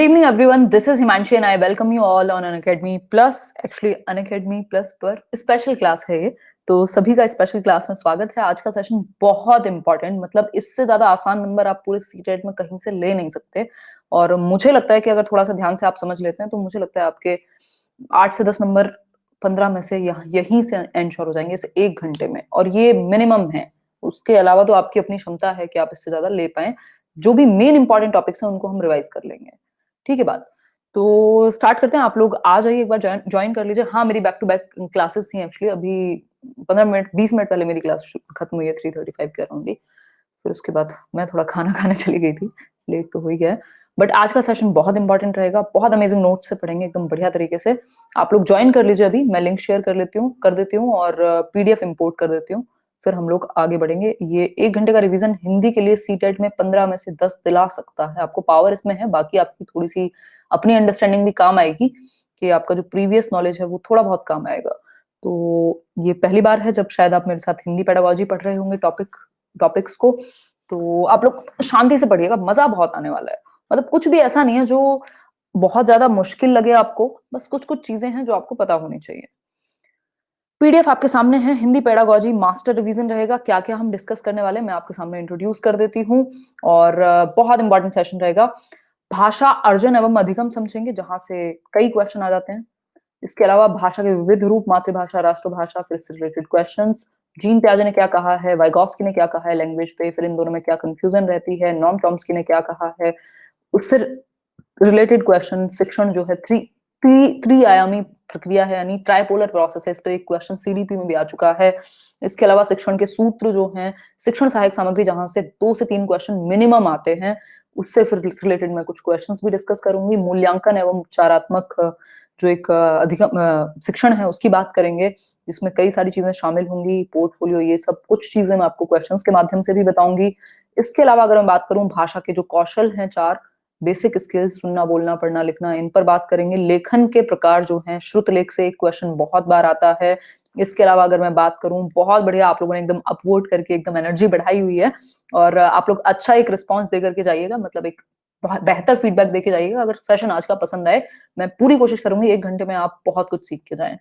Good evening, everyone. This is Himanshi, and I welcome you all on Unacademy Plus. Actually, Unacademy Plus पर special class है ये, तो सभी का special class में स्वागत है। आज का सेशन बहुत इंपॉर्टेंट, मतलब इससे ज्यादा आसान नंबर आप पूरे सीटेट में कहीं से ले नहीं सकते। और मुझे लगता है कि अगर थोड़ा सा ध्यान से आप समझ लेते हैं तो मुझे लगता है आपके 8 से 10 नंबर 15 में से यहीं से एंश्योर हो जाएंगे इस 1 घंटे में, और ये मिनिमम है। उसके अलावा तो आपकी अपनी क्षमता है कि आप इससे ज्यादा ले पाए। जो भी मेन इंपॉर्टेंट टॉपिक्स हैं उनको हम रिवाइज कर लेंगे। ठीक है बात। तो स्टार्ट करते हैं। आप लोग आ जाइए, एक बार ज्वाइन कर लीजिए। हाँ, मेरी बैक टू बैक क्लासेस थी एक्चुअली। अभी 15 मिनट 20 मिनट पहले मेरी क्लास खत्म हुई है 3:35 के अराउंड ही। फिर उसके बाद मैं थोड़ा खाना खाने चली गई थी, लेट तो हो ही गया। बट आज का सेशन बहुत इंपॉर्टेंट रहेगा, बहुत अमेजिंग नोट्स से पढ़ेंगे एकदम बढ़िया तरीके से। आप लोग ज्वाइन कर लीजिए। अभी मैं लिंक शेयर कर देती हूँ और पीडीएफ इंपोर्ट कर देती हूँ। फिर हम लोग आगे बढ़ेंगे। ये 1 घंटे का रिवीजन हिंदी के लिए सीटेट में 15 में से 10 दिला सकता है। आपको पावर इसमें है, बाकी आपकी थोड़ी सी अपनी अंडरस्टैंडिंग भी काम आएगी कि आपका जो प्रीवियस नॉलेज है वो थोड़ा बहुत काम आएगा। तो ये पहली बार है जब शायद आप मेरे साथ हिंदी पेडागोजी पढ़ रहे होंगे टॉपिक्स को। तो आप लोग शांति से पढ़िएगा, मजा बहुत आने वाला है। मतलब कुछ भी ऐसा नहीं है जो बहुत ज्यादा मुश्किल लगे आपको, बस कुछ कुछ चीजें हैं जो आपको पता होनी चाहिए। पीडीएफ आपके सामने है। हिंदी पेडागोजी मास्टर रिवीजन रहेगा। क्या क्या हम डिस्कस करने वाले मैं आपके सामने इंट्रोड्यूस कर देती हूँ। और बहुत इंपॉर्टेंट सेशन रहेगा। भाषा अर्जन एवं अधिगम समझेंगे, जहां से कई क्वेश्चन आ जाते हैं। इसके अलावा भाषा के विविध रूप, मातृभाषा, राष्ट्रभाषा, फिर इससे रिलेटेड क्वेश्चंस। जीन पियाजे ने क्या कहा है, वाइगॉस्की ने क्या कहा है लैंग्वेज पे, फिर इन दोनों में क्या कंफ्यूजन रहती है, नॉम चॉम्स्की ने क्या कहा है, उससे रिलेटेड क्वेश्चन। शिक्षण जो है त्रिआयामी प्रक्रिया है, यानी ट्राइपोलर प्रोसेस है। इस पे एक क्वेश्चन सीडीपी में भी आ चुका है। इसके अलावा शिक्षण के सूत्र जो हैं, शिक्षण सहायक सामग्री, जहां से 2 से 3 क्वेश्चन मिनिमम आते हैं, उससे फिर रिलेटेड मैं कुछ क्वेश्चंस भी डिस्कस करूंगी। मूल्यांकन एवं उपचारात्मक जो एक अधिगम शिक्षण है उसकी बात करेंगे, जिसमें कई सारी चीजें शामिल होंगी। पोर्टफोलियो, ये सब कुछ चीजें मैं आपको क्वेश्चंस के माध्यम से भी बताऊंगी। इसके अलावा अगर मैं बात करूं भाषा के जो कौशल हैं, 4 बेसिक स्किल्स, सुनना, बोलना, पढ़ना, लिखना, इन पर बात करेंगे। लेखन के प्रकार जो हैं, श्रुत लेख से एक क्वेश्चन बहुत बार आता है। इसके अलावा अगर मैं बात करूं, बहुत बढ़िया आप लोगों ने एकदम अपवोट करके एकदम एनर्जी बढ़ाई हुई है, और आप लोग अच्छा एक रिस्पॉन्स दे करके जाइएगा, मतलब एक बहुत बेहतर फीडबैक देके जाइएगा। अगर सेशन आज का पसंद आए, मैं पूरी कोशिश करूंगी 1 घंटे में आप बहुत कुछ सीख के जाएं।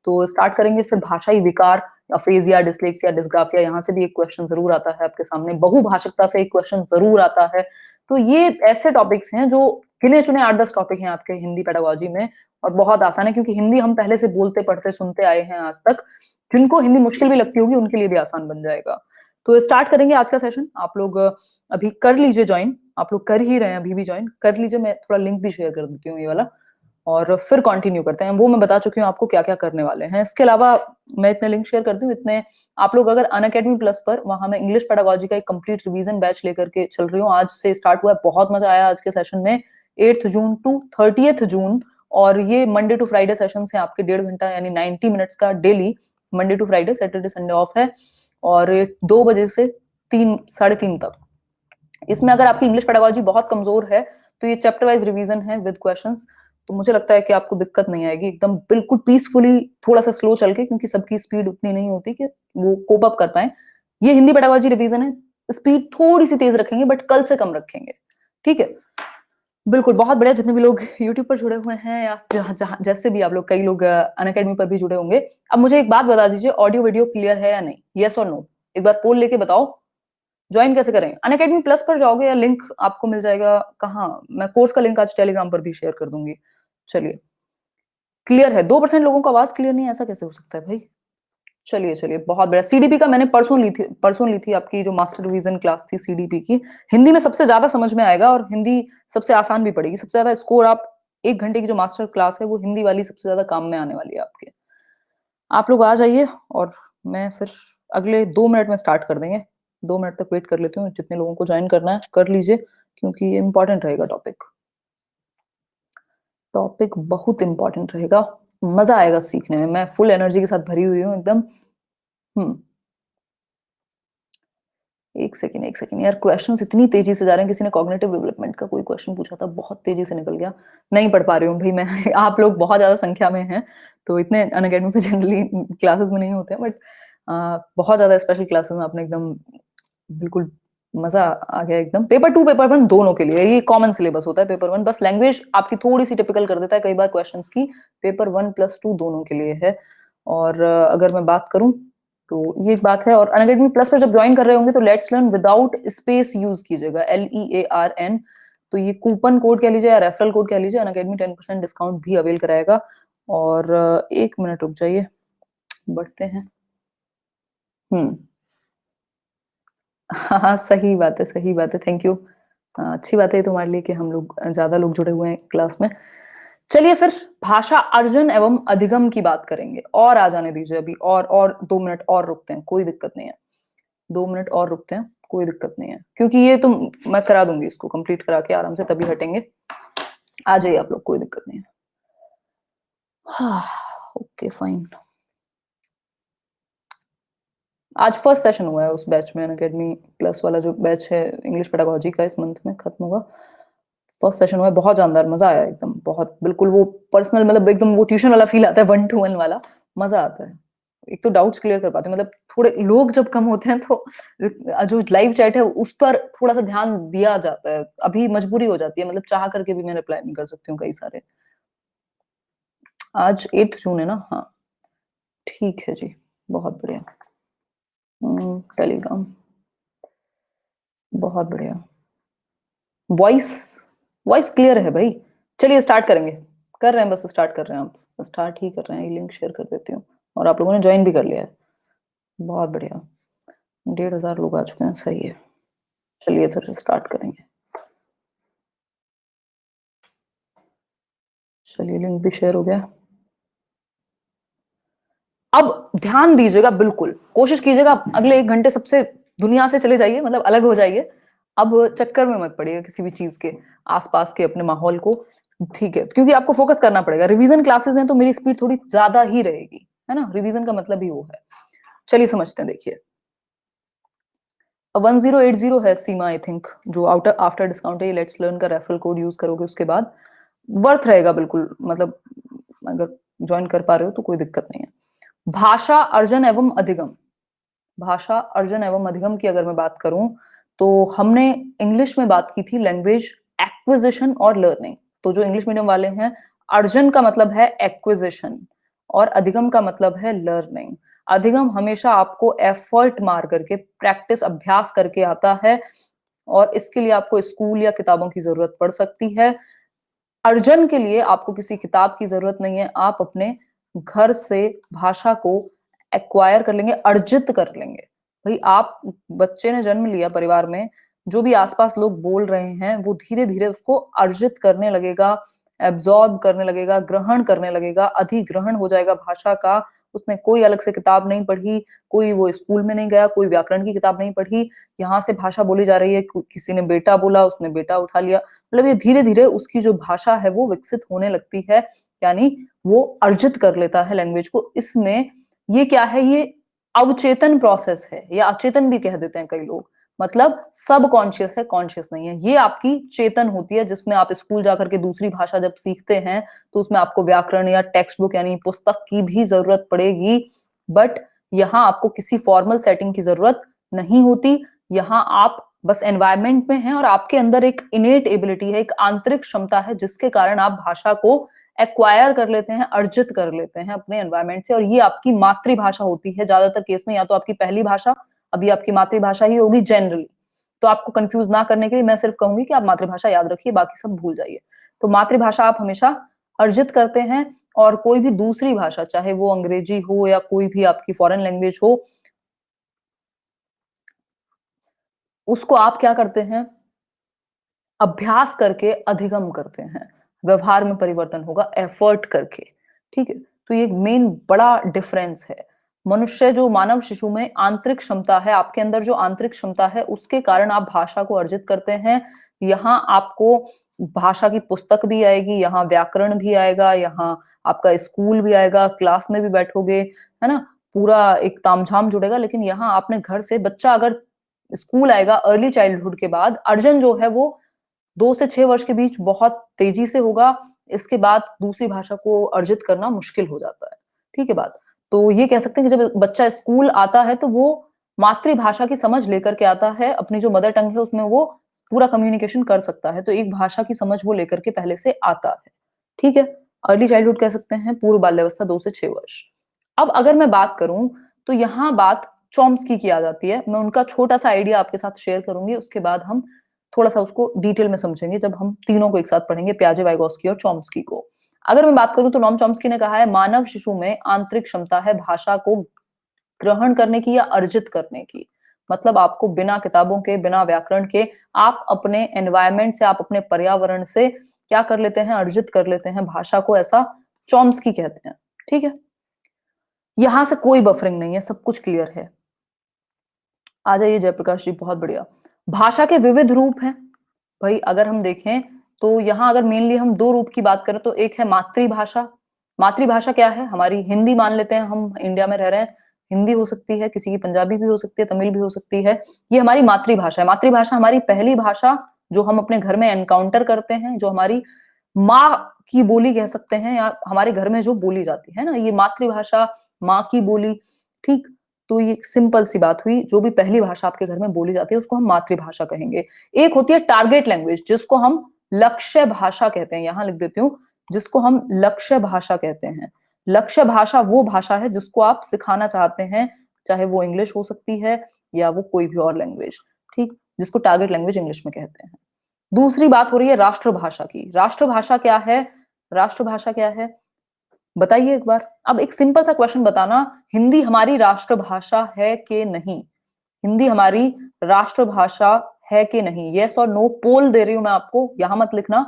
तो स्टार्ट करेंगे। फिर भाषाई विकार, अफेजिया, डिसलेक्सिया, डिस्ग्राफिया, यहाँ से भी एक क्वेश्चन जरूर आता है आपके सामने। बहुभाषिकता से एक क्वेश्चन जरूर आता है। तो ये ऐसे टॉपिक्स हैं जो गिने चुने 8-10 टॉपिक हैं आपके हिंदी पेडागोजी में, और बहुत आसान है क्योंकि हिंदी हम पहले से बोलते पढ़ते सुनते आए हैं आज तक। जिनको हिंदी मुश्किल भी लगती होगी उनके लिए भी आसान बन जाएगा। तो स्टार्ट करेंगे आज का सेशन। आप लोग अभी कर लीजिए ज्वाइन। आप लोग कर ही रहे हैं, अभी भी ज्वाइन कर लीजिए। मैं थोड़ा लिंक भी शेयर कर देती हूँ ये वाला, और फिर कंटिन्यू करते हैं। वो मैं बता चुकी हूँ आपको क्या क्या करने वाले हैं। इसके अलावा मैं इतने लिंक शेयर करती हूँ, इतने आप लोग अगर अनअकैडमी प्लस पर, वहां मैं इंग्लिश पेडागोजी का एक कंप्लीट रिवीजन बैच लेकर के चल रही हूँ। आज से स्टार्ट हुआ है, बहुत मजा आया आज के सेशन में। 8 जून टू 30 जून, और ये मंडे टू फ्राइडे सेशन है आपके 1.5 घंटा यानी 90 मिनट्स का daily, Monday to Friday, Saturday Sunday off है। और 2 बजे से 3 साढ़े 3 तक। इसमें अगर आपकी इंग्लिश पेडागोजी बहुत कमजोर है तो ये चैप्टर वाइज रिवीजन है विद क्वेश्चंस। तो मुझे लगता है कि आपको दिक्कत नहीं आएगी, एकदम बिल्कुल पीसफुली, थोड़ा सा स्लो चल के, क्योंकि सबकी स्पीड उतनी नहीं होती कि वो कोप अप कर पाए। ये हिंदी पेडागोजी रिवीजन है, स्पीड थोड़ी सी तेज रखेंगे बट कल से कम रखेंगे। ठीक है, बिल्कुल। बहुत बढ़िया। जितने भी लोग यूट्यूब पर जुड़े हुए हैं या जैसे भी आप लोग, कई लोग अनअकैडमी पर भी जुड़े होंगे। अब मुझे एक बात बता दीजिए, ऑडियो वीडियो क्लियर है या नहीं? यस और नो, एक बार पोल लेके बताओ। ज्वाइन कैसे करें? अनअकैडमी प्लस पर जाओगे या लिंक आपको मिल जाएगा कहाँ? मैं कोर्स का लिंक आज टेलीग्राम पर भी शेयर कर दूंगी। चलिए, क्लियर है। 2% लोगों को आवाज क्लियर नहीं है, ऐसा कैसे हो सकता है भाई? चलिए चलिए, बहुत बढ़िया। सीडीपी का मैंने परसों ली थी आपकी जो मास्टर रिवीजन क्लास थी सीडीपी की। हिंदी में सबसे ज्यादा समझ में आएगा और हिंदी सबसे आसान भी पड़ेगी। सबसे ज्यादा स्कोर आप 1 घंटे की जो मास्टर क्लास है वो हिंदी वाली सबसे ज्यादा काम में आने वाली है आपके। आप लोग आ जाइए, और मैं फिर अगले 2 मिनट में स्टार्ट कर देंगे। 2 मिनट तक वेट कर लेती हूँ। जितने लोगों को ज्वाइन करना है कर लीजिए, क्योंकि ये इंपॉर्टेंट रहेगा टॉपिक। टॉपिक बहुत इंपॉर्टेंट रहेगा, मजा आएगा सीखने में। मैं फुल एनर्जी के साथ भरी हुई हूँ एकदम। एक सेकेंड यार, क्वेश्चंस इतनी तेजी से जा रहे हैं। किसी ने कॉग्निटिव डेवलपमेंट का कोई क्वेश्चन पूछा था, बहुत तेजी से निकल गया। नहीं पढ़ पा रही हूँ भाई मैं आप लोग बहुत ज्यादा संख्या में हैं, तो इतने अनअकैडमी पे जनरली क्लासेस में नहीं होते हैं, बट बहुत ज्यादा स्पेशल क्लासेस में आपने एकदम बिल्कुल मजा आ गया एकदम। पेपर 2 पेपर 1 दोनों के लिए ये कॉमन सिलेबस होता है। पेपर 1 बस लैंग्वेज आपकी थोड़ी सी टिपिकल कर देता है कई बार क्वेश्चंस की। पेपर 1 प्लस 2 दोनों के लिए है। और अगर मैं बात करूं तो ये एक बात है। और अनअकैडमी प्लस पर जब ज्वाइन कर रहे होंगे तो let's learn without space use कीजिएगा, LEARN। तो ये कूपन कोड कह लीजिए या रेफरल कोड कह लीजिए, अनअकैडमी 10% डिस्काउंट भी अवेल कराएगा। और 1 मिनट रुक जाइए, बढ़ते हैं। हम्म। हाँ हाँ, सही बात है, सही बात है, थैंक यू। अच्छी बात है ये तो हमारे लिए कि हम लोग ज्यादा लोग जुड़े हुए हैं क्लास में। चलिए फिर भाषा अर्जन एवं अधिगम की बात करेंगे। और आ जाने दीजिए अभी, और 2 मिनट और रुकते हैं, कोई दिक्कत नहीं है। 2 मिनट और रुकते हैं, कोई दिक्कत नहीं है, क्योंकि ये तो मैं करा दूंगी, इसको कंप्लीट करा के आराम से तभी हटेंगे। आ जाइए आप लोग, कोई दिक्कत नहीं है। हाँ, ओके फाइन। आज फर्स्ट सेशन हुआ है उस बैच में, अनअकैडमी प्लस वाला जो बैच है इंग्लिश पेडागोजी का, इस मंथ में खत्म होगा। फर्स्ट सेशन हुआ है, बहुत जानदार, मजा आया एकदम, बहुत बिल्कुल वो पर्सनल, मतलब एकदम वो ट्यूशन वाला फील आता है, 1 to 1 वाला मजा आता है। एक तो डाउट्स क्लियर कर पाते हैं, मतलब थोड़े लोग जब कम होते हैं तो जो लाइव चैट है उस पर थोड़ा सा ध्यान दिया जाता है। अभी मजबूरी हो जाती है, मतलब चाह करके भी मैं रिप्लाई नहीं कर सकती हूँ कई सारे। आज 8 जून है ना? हाँ, ठीक है जी, बहुत बढ़िया। टेलीग्राम, बहुत बढ़िया। वॉइस वॉइस क्लियर है भाई। चलिए स्टार्ट करेंगे, कर रहे हैं, बस स्टार्ट कर रहे हैं, आप स्टार्ट ही कर रहे हैं। ये लिंक शेयर कर देती हूँ, और आप लोगों ने ज्वाइन भी कर लिया है, बहुत बढ़िया। 1,500 लोग आ चुके हैं, सही है। चलिए फिर स्टार्ट करेंगे। चलिए लिंक भी शेयर हो गया। अब ध्यान दीजिएगा, बिल्कुल कोशिश कीजिएगा अगले 1 घंटे सबसे दुनिया से चले जाइए, मतलब अलग हो जाइए। अब चक्कर में मत पड़िएगा किसी भी चीज के, आसपास के अपने माहौल को, ठीक है? क्योंकि आपको फोकस करना पड़ेगा। रिवीजन क्लासेस हैं तो मेरी स्पीड थोड़ी ज्यादा ही रहेगी, है ना? रिवीजन का मतलब ही वो है। चलिए समझते हैं, देखिए 1080 है सीमा, आई थिंक, जो आउटर आफ्टर डिस्काउंट है। लेट्स लर्न का रेफरल कोड यूज करोगे उसके बाद वर्थ रहेगा बिल्कुल, मतलब अगर ज्वाइन कर पा रहे हो तो कोई दिक्कत नहीं है। भाषा अर्जन एवं अधिगम, भाषा अर्जन एवं अधिगम की अगर मैं बात करूं तो हमने इंग्लिश में बात की थी लैंग्वेज एक्विजिशन और लर्निंग। तो जो इंग्लिश मीडियम वाले हैं, अर्जन का मतलब है एक्विजिशन और अधिगम का मतलब है लर्निंग। अधिगम हमेशा आपको एफर्ट मार करके, प्रैक्टिस अभ्यास करके आता है, और इसके लिए आपको स्कूल या किताबों की जरूरत पड़ सकती है। अर्जन के लिए आपको किसी किताब की जरूरत नहीं है, आप अपने घर से भाषा को एक्वायर कर लेंगे, अर्जित कर लेंगे। भाई आप, बच्चे ने जन्म लिया परिवार में, जो भी आसपास लोग बोल रहे हैं वो धीरे धीरे उसको अर्जित करने लगेगा, एब्जॉर्ब करने लगेगा, ग्रहण करने लगेगा, अधिग्रहण हो जाएगा भाषा का। उसने कोई अलग से किताब नहीं पढ़ी, कोई वो स्कूल में नहीं गया, कोई व्याकरण की किताब नहीं पढ़ी, यहाँ से भाषा बोली जा रही है, किसी ने बेटा बोला उसने बेटा उठा लिया, मतलब ये धीरे धीरे उसकी जो भाषा है वो विकसित होने लगती है, यानी वो अर्जित कर लेता है लैंग्वेज को। इसमें ये क्या है, ये अवचेतन प्रोसेस है, या अचेतन भी कह देते हैं कई लोग, मतलब सब कॉन्शियस है, कॉन्शियस नहीं है। ये आपकी चेतन होती है, जिसमें आप स्कूल जाकर के दूसरी भाषा जब सीखते हैं तो उसमें आपको व्याकरण या टेक्स्ट बुक यानी पुस्तक की भी जरूरत पड़ेगी, बट यहाँ आपको किसी फॉर्मल सेटिंग की जरूरत नहीं होती। यहाँ आप बस एनवायरमेंट में हैं और आपके अंदर एक इनेट एबिलिटी है, एक आंतरिक क्षमता है, जिसके कारण आप भाषा को एक्वायर कर लेते हैं, अर्जित कर लेते हैं अपने एनवायरमेंट से। और ये आपकी मातृभाषा होती है ज्यादातर केस में, या तो आपकी पहली भाषा, अभी आपकी मातृभाषा ही होगी जनरली। तो आपको कंफ्यूज ना करने के लिए मैं सिर्फ कहूंगी कि आप मातृभाषा याद रखिए, बाकी सब भूल जाइए। तो मातृभाषा आप हमेशा अर्जित करते हैं, और कोई भी दूसरी भाषा, चाहे वो अंग्रेजी हो या कोई भी आपकी फॉरेन लैंग्वेज हो, उसको आप क्या करते हैं, अभ्यास करके अधिगम करते हैं। व्यवहार में परिवर्तन होगा एफर्ट करके, ठीक है? तो ये मेन बड़ा डिफरेंस है। मनुष्य, जो मानव शिशु में आंतरिक क्षमता है, आपके अंदर जो आंतरिक क्षमता है उसके कारण आप भाषा को अर्जित करते हैं। यहाँ आपको भाषा की पुस्तक भी आएगी, यहाँ व्याकरण भी आएगा, यहाँ आपका स्कूल भी आएगा, क्लास में भी बैठोगे, है ना? पूरा एक तामझाम जुड़ेगा। लेकिन यहाँ आपने घर से, बच्चा अगर स्कूल आएगा अर्ली चाइल्डहुड के बाद, अर्जन जो है वो 2 से 6 वर्ष के बीच बहुत तेजी से होगा। इसके बाद दूसरी भाषा को अर्जित करना मुश्किल हो जाता है, ठीक है बात? तो ये कह सकते हैं कि जब बच्चा स्कूल आता है तो वो मातृभाषा की समझ लेकर के आता है, अपनी जो मदर टंग है उसमें वो पूरा कम्युनिकेशन कर सकता है, तो एक भाषा की समझ वो लेकर के पहले से आता है, ठीक है? अर्ली चाइल्डहुड कह सकते हैं, पूर्व बाल्यावस्था 2 से 6 वर्ष। अब अगर मैं बात करूँ, तो यहाँ बात चॉम्स्की की आ जाती है। मैं उनका छोटा-सा आइडिया आपके साथ शेयर करूँगी, उसके बाद हम थोड़ा-सा उसको डिटेल में समझेंगे, जब हम तीनों को एक साथ पढ़ेंगे, पियाजे, वाइगोस्की और चॉम्स्की को। अगर मैं बात करूँ तो नोम चॉम्स्की ने कहा है, मानव शिशु में आंतरिक क्षमता है भाषा को ग्रहण करने की या अर्जित करने की। मतलब आपको बिना किताबों के, बिना व्याकरण के, आप अपने एनवायरनमेंट से, आप अपने पर्यावरण से क्या कर लेते हैं? अर्जित कर लेते हैं भाषा को, ऐसा चॉम्स्की कहते हैं, ठीक है? यहां से कोई बफरिंग नहीं है, सब कुछ क्लियर है। आ जाइए जयप्रकाश जी, बहुत बढ़िया। भाषा के विविध रूप हैं। भाई अगर हम देखें तो यहाँ अगर मेनली हम 2 रूप की बात करें तो एक है मातृभाषा। मातृभाषा क्या है? हमारी हिंदी मान लेते हैं, हम इंडिया में रह रहे हैं, हिंदी हो सकती है, किसी की पंजाबी भी हो सकती है, तमिल भी हो सकती है। ये हमारी मातृभाषा है। मातृभाषा हमारी पहली भाषा जो हम अपने घर में एनकाउंटर करते हैं, जो हमारी माँ की बोली कह सकते हैं या हमारे घर में जो बोली जाती है ना, ये मातृभाषा, माँ की बोली, ठीक? तो ये सिंपल सी बात हुई, जो भी पहली भाषा आपके घर में बोली जाती है उसको हम मातृभाषा कहेंगे। एक होती है टारगेट लैंग्वेज, जिसको हम लक्ष्य भाषा कहते हैं, यहां लिख देती हूँ, जिसको हम लक्ष्य भाषा कहते हैं। लक्ष्य भाषा वो भाषा है जिसको आप सिखाना चाहते हैं, चाहे वो इंग्लिश हो सकती है या वो कोई भी और लैंग्वेज, ठीक? जिसको टारगेट लैंग्वेज इंग्लिश में कहते हैं। दूसरी बात हो रही है राष्ट्रभाषा की। राष्ट्रभाषा क्या है? राष्ट्रभाषा क्या है? बताइए एक बार। अब एक सिंपल सा क्वेश्चन बताना, हिंदी हमारी राष्ट्रभाषा है कि नहीं? हिंदी हमारी राष्ट्रभाषा है कि नहीं? यस और नो पोल दे रही हूं मैं आपको, यहां मत लिखना,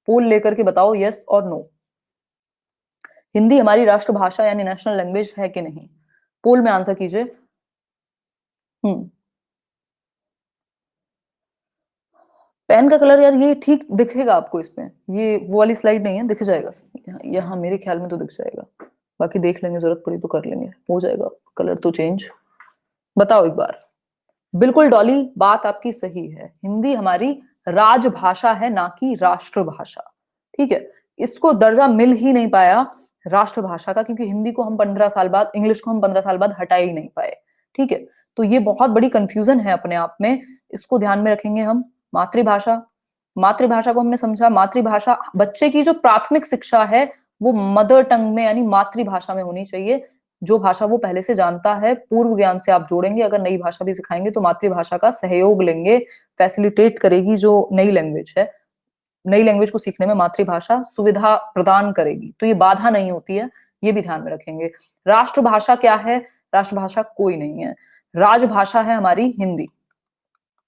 पोल लेकर के बताओ यस और नो। हिंदी हमारी राष्ट्रभाषा यानी नेशनल लैंग्वेज है कि नहीं? पोल में आंसर कीजिए। हम्म। पेन का कलर यार ये ठीक दिखेगा आपको इसमें, ये वो वाली स्लाइड नहीं है, दिख जाएगा यहाँ मेरे ख्याल में तो दिख जाएगा, बाकी देख लेंगे, जरूरत पड़ी तो कर लेंगे, हो जाएगा कलर तो चेंज। बताओ एक बार। बिल्कुल डॉली, बात आपकी सही है, हिंदी हमारी राजभाषा है, ना कि राष्ट्रभाषा, ठीक है? इसको दर्जा मिल ही नहीं पाया राष्ट्रभाषा का, क्योंकि हिंदी को हम 15 साल बाद, इंग्लिश को हम 15 साल बाद हटा ही नहीं पाए, ठीक है? तो ये बहुत बड़ी कंफ्यूजन है अपने आप में, इसको ध्यान में रखेंगे हम। मातृभाषा, मातृभाषा को हमने समझा। मातृभाषा, बच्चे की जो प्राथमिक शिक्षा है वो मदर टंग में यानी मातृभाषा में होनी चाहिए, जो भाषा वो पहले से जानता है, पूर्व ज्ञान से आप जोड़ेंगे, अगर नई भाषा भी सिखाएंगे तो मातृभाषा का सहयोग लेंगे, फैसिलिटेट करेगी जो नई लैंग्वेज है, नई लैंग्वेज को सीखने में मातृभाषा सुविधा प्रदान करेगी, तो ये बाधा नहीं होती है, ये भी ध्यान में रखेंगे। राष्ट्रभाषा क्या है? राष्ट्रभाषा कोई नहीं है, राजभाषा है हमारी हिंदी,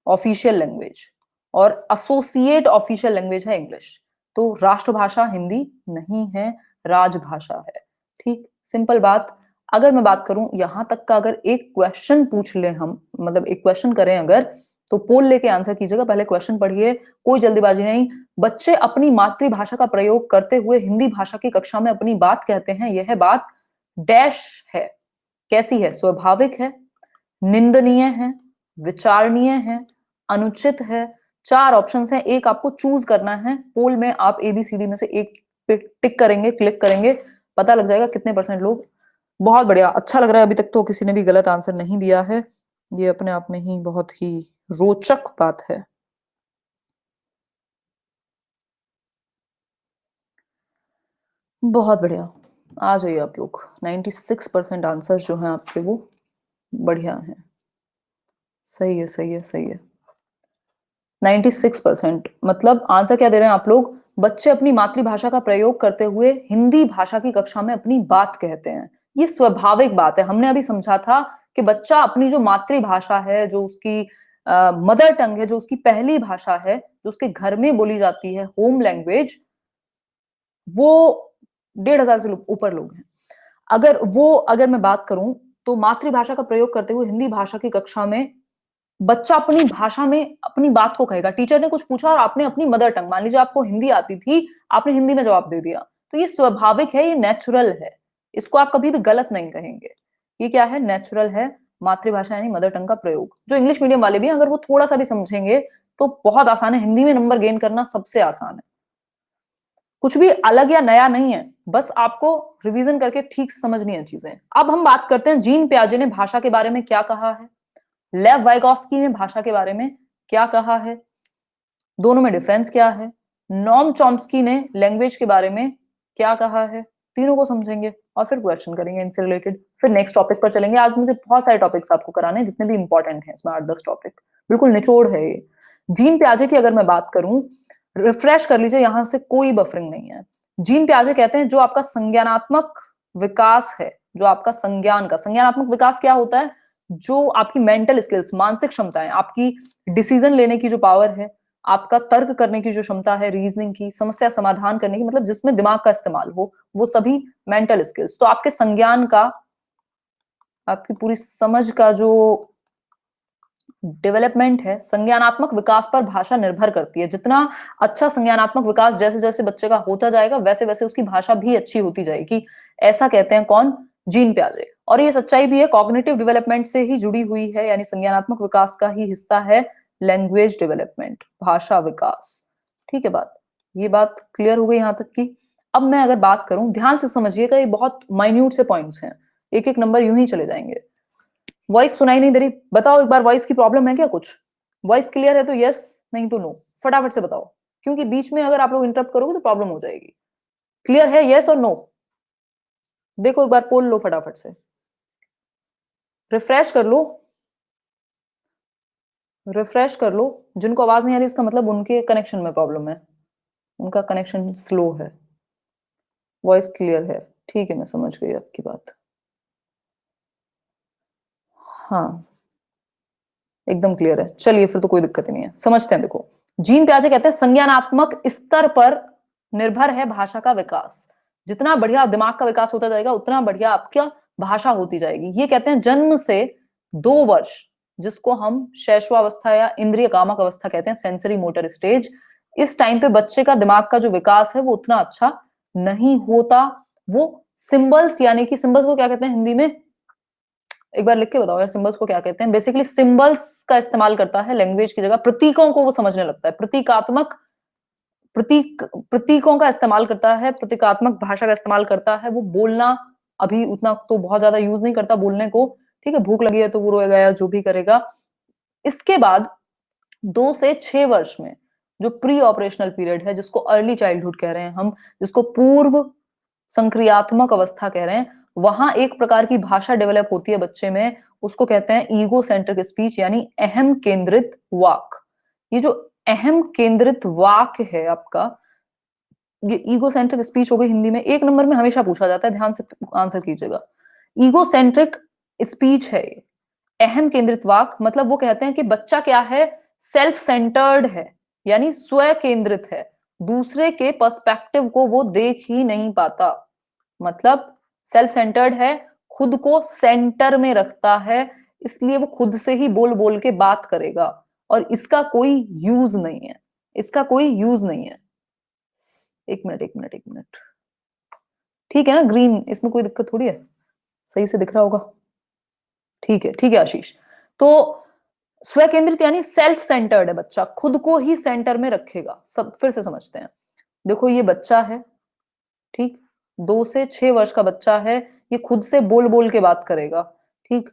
ऑफिशियल लैंग्वेज, और एसोसिएट ऑफिशियल लैंग्वेज है इंग्लिश। तो राष्ट्रभाषा हिंदी नहीं है, राजभाषा है, ठीक? सिंपल बात। अगर मैं बात करूं यहां तक का, अगर एक क्वेश्चन पूछ ले हम, मतलब एक क्वेश्चन करें अगर, तो पोल लेके आंसर कीजिएगा, पहले क्वेश्चन पढ़िए, कोई जल्दीबाजी नहीं। बच्चे अपनी मातृभाषा का प्रयोग करते हुए हिंदी भाषा की कक्षा में अपनी बात कहते हैं, यह बात डैश है, कैसी है? स्वाभाविक है, निंदनीय है, विचारणीय है, अनुचित है। 4 ऑप्शंस हैं, एक आपको चूज करना है। पोल में आप एबीसीडी में से एक पे टिक करेंगे, क्लिक करेंगे, पता लग जाएगा कितने परसेंट लोग। बहुत बढ़िया, अच्छा लग रहा है, अभी तक तो किसी ने भी गलत आंसर नहीं दिया है, ये अपने आप में ही बहुत ही रोचक बात है। बहुत बढ़िया, आ जाइए आप लोग। 96% आंसर जो हैं आपके वो बढ़िया हैं। सही है, सही है, सही है। 96% मतलब आंसर क्या दे रहे हैं आप लोग? बच्चे अपनी मातृभाषा का प्रयोग करते हुए हिंदी भाषा की कक्षा में अपनी बात कहते हैं, ये स्वाभाविक बात है। हमने अभी समझा था कि बच्चा अपनी जो मातृभाषा है, जो उसकी मदर टंग है, जो उसकी पहली भाषा है, जो उसके घर में बोली जाती है, होम लैंग्वेज, वो 1,500 से ऊपर लोग हैं। अगर मैं बात करूं तो मातृभाषा का प्रयोग करते हुए हिंदी भाषा की कक्षा में बच्चा अपनी भाषा में अपनी बात को कहेगा। टीचर ने कुछ पूछा और आपने अपनी मदर टंग, मान लीजिए आपको हिंदी आती थी, आपने हिंदी में जवाब दे दिया, तो ये स्वाभाविक है, ये नेचुरल है, इसको आप कभी भी गलत नहीं कहेंगे। ये क्या है? नेचुरल है, मातृभाषा यानी मदर टंग का प्रयोग। जो इंग्लिश मीडियम वाले भी हैं, अगर वो थोड़ा सा भी समझेंगे तो बहुत आसान है, हिंदी में नंबर गेन करना सबसे आसान है, कुछ भी अलग या नया नहीं है, बस आपको रिवीजन करके ठीक समझनी है चीजें। अब हम बात करते हैं जीन पियाजे ने भाषा के बारे में क्या कहा है। लेव वाइगॉस्की ने भाषा के बारे में क्या कहा है, दोनों में डिफरेंस क्या है, नॉम चॉम्स्की ने लैंग्वेज के बारे में क्या कहा है, तीनों को समझेंगे और फिर क्वेश्चन करेंगे इनसे रिलेटेड, फिर नेक्स्ट टॉपिक पर चलेंगे। आज मुझे बहुत सारे टॉपिक्स आपको कराने हैं जितने भी इंपॉर्टेंट हैं, इसमें 8-10 टॉपिक, बिल्कुल निचोड़ है ये। जीन प्याजे की अगर मैं बात करूं, रिफ्रेश कर लीजिए, यहां से कोई बफरिंग नहीं है। जीन प्याजे कहते हैं जो आपका संज्ञानात्मक विकास है, जो आपका संज्ञानात्मक विकास क्या होता है, जो आपकी मेंटल स्किल्स, मानसिक क्षमताएं, आपकी डिसीजन लेने की जो पावर है, आपका तर्क करने की जो क्षमता है, रीजनिंग की, समस्या समाधान करने की, मतलब जिसमें दिमाग का इस्तेमाल हो, वो सभी मेंटल स्किल्स। तो आपके संज्ञान का, आपकी पूरी समझ का जो डेवलपमेंट है, संज्ञानात्मक विकास पर भाषा निर्भर करती है। जितना अच्छा संज्ञानात्मक विकास जैसे जैसे बच्चे का होता जाएगा, वैसे वैसे उसकी भाषा भी अच्छी होती जाएगी। ऐसा कहते हैं कौन? जीन प्याजे। और ये सच्चाई भी है, कॉग्निटिव डेवलपमेंट से ही जुड़ी हुई है, यानी संज्ञानात्मक विकास का ही हिस्सा है लैंग्वेज डेवलपमेंट, भाषा विकास। ठीक है बात, ये बात क्लियर हो गई यहां तक की। अब मैं अगर बात करूं, ध्यान से समझिएगा, ये बहुत माइन्यूट से पॉइंट्स हैं, एक एक नंबर यूं ही चले जाएंगे। वॉइस सुनाई नहीं दे रही, बताओ एक बार, वॉइस की प्रॉब्लम है क्या कुछ? वॉइस क्लियर है तो यस, नहीं तो नो, फटाफट से बताओ, क्योंकि बीच में अगर आप लोग इंटरप्ट करोगे तो प्रॉब्लम हो जाएगी। क्लियर है, यस और नो? देखो एक बार पोल लो फटाफट से, रिफ्रेश कर लो, रिफ्रेश कर लो। जिनको आवाज नहीं आ रही इसका मतलब उनके कनेक्शन में प्रॉब्लम है, उनका कनेक्शन स्लो है। वॉइस क्लियर है, ठीक है, मैं समझ गई आपकी बात। हाँ, एकदम क्लियर है, चलिए फिर तो कोई दिक्कत ही नहीं है, समझते हैं। देखो, जीन प्याजे कहते हैं संज्ञानात्मक स्तर पर निर्भर है भाषा का विकास। जितना बढ़िया दिमाग का विकास होता जाएगा, उतना बढ़िया आपकी भाषा होती जाएगी। ये कहते हैं जन्म से 2 वर्ष, जिसको हम शैशवावस्था या इंद्रिय कामक अवस्था कहते हैं, सेंसरी मोटर स्टेज, इस टाइम पे बच्चे का दिमाग का जो विकास है वो उतना अच्छा नहीं होता। वो सिंबल्स, यानी कि सिंबल्स को क्या कहते हैं हिंदी में, एक बार लिख के बताओ यार, सिंबल्स को क्या कहते हैं? बेसिकली सिंबल्स का इस्तेमाल करता है लैंग्वेज की जगह, प्रतीकों को वो समझने लगता है, प्रतीकात्मक प्रतीकों का इस्तेमाल करता है, प्रतीकात्मक भाषा का इस्तेमाल करता है। वो बोलना अभी उतना तो बहुत ज्यादा यूज नहीं करता बोलने को, ठीक है, भूख लगी है तो वो रोएगा या जो भी करेगा। इसके बाद 2 से 6 वर्ष में जो प्री ऑपरेशनल पीरियड है, जिसको अर्ली चाइल्डहुड कह रहे हैं हम, जिसको पूर्व संक्रियात्मक अवस्था कह रहे हैं, वहां एक प्रकार की भाषा डेवलप होती है बच्चे में, उसको कहते हैं ईगो सेंट्रिक स्पीच, यानी अहम केंद्रित वाक। ये जो अहम केंद्रित वाक है आपका, ये ईगो सेंट्रिक स्पीच हो गई हिंदी में। एक नंबर में हमेशा पूछा जाता है, ध्यान से आंसर कीजिएगा। ईगो सेंट्रिक स्पीच है ये, अहम केंद्रित वाक, मतलब वो कहते हैं कि बच्चा क्या है, सेल्फ सेंटर्ड है, यानी स्व केंद्रित है, दूसरे के पर्सपेक्टिव को वो देख ही नहीं पाता। मतलब सेल्फ सेंटर्ड है, खुद को सेंटर में रखता है, इसलिए वो खुद से ही बोल बोल के बात करेगा, और इसका कोई यूज नहीं है, इसका कोई यूज नहीं है। एक मिनट, एक मिनट, एक मिनट, ठीक है ना ग्रीन, इसमें कोई दिक्कत थोड़ी है, सही से दिख रहा होगा। ठीक है, ठीक है आशीष। तो स्व केंद्रित यानी सेल्फ सेंटर्ड है बच्चा, खुद को ही सेंटर में रखेगा। सब फिर से समझते हैं। देखो ये बच्चा है, ठीक, 2 से 6 वर्ष का बच्चा है, ये खुद से बोल बोल के बात करेगा, ठीक,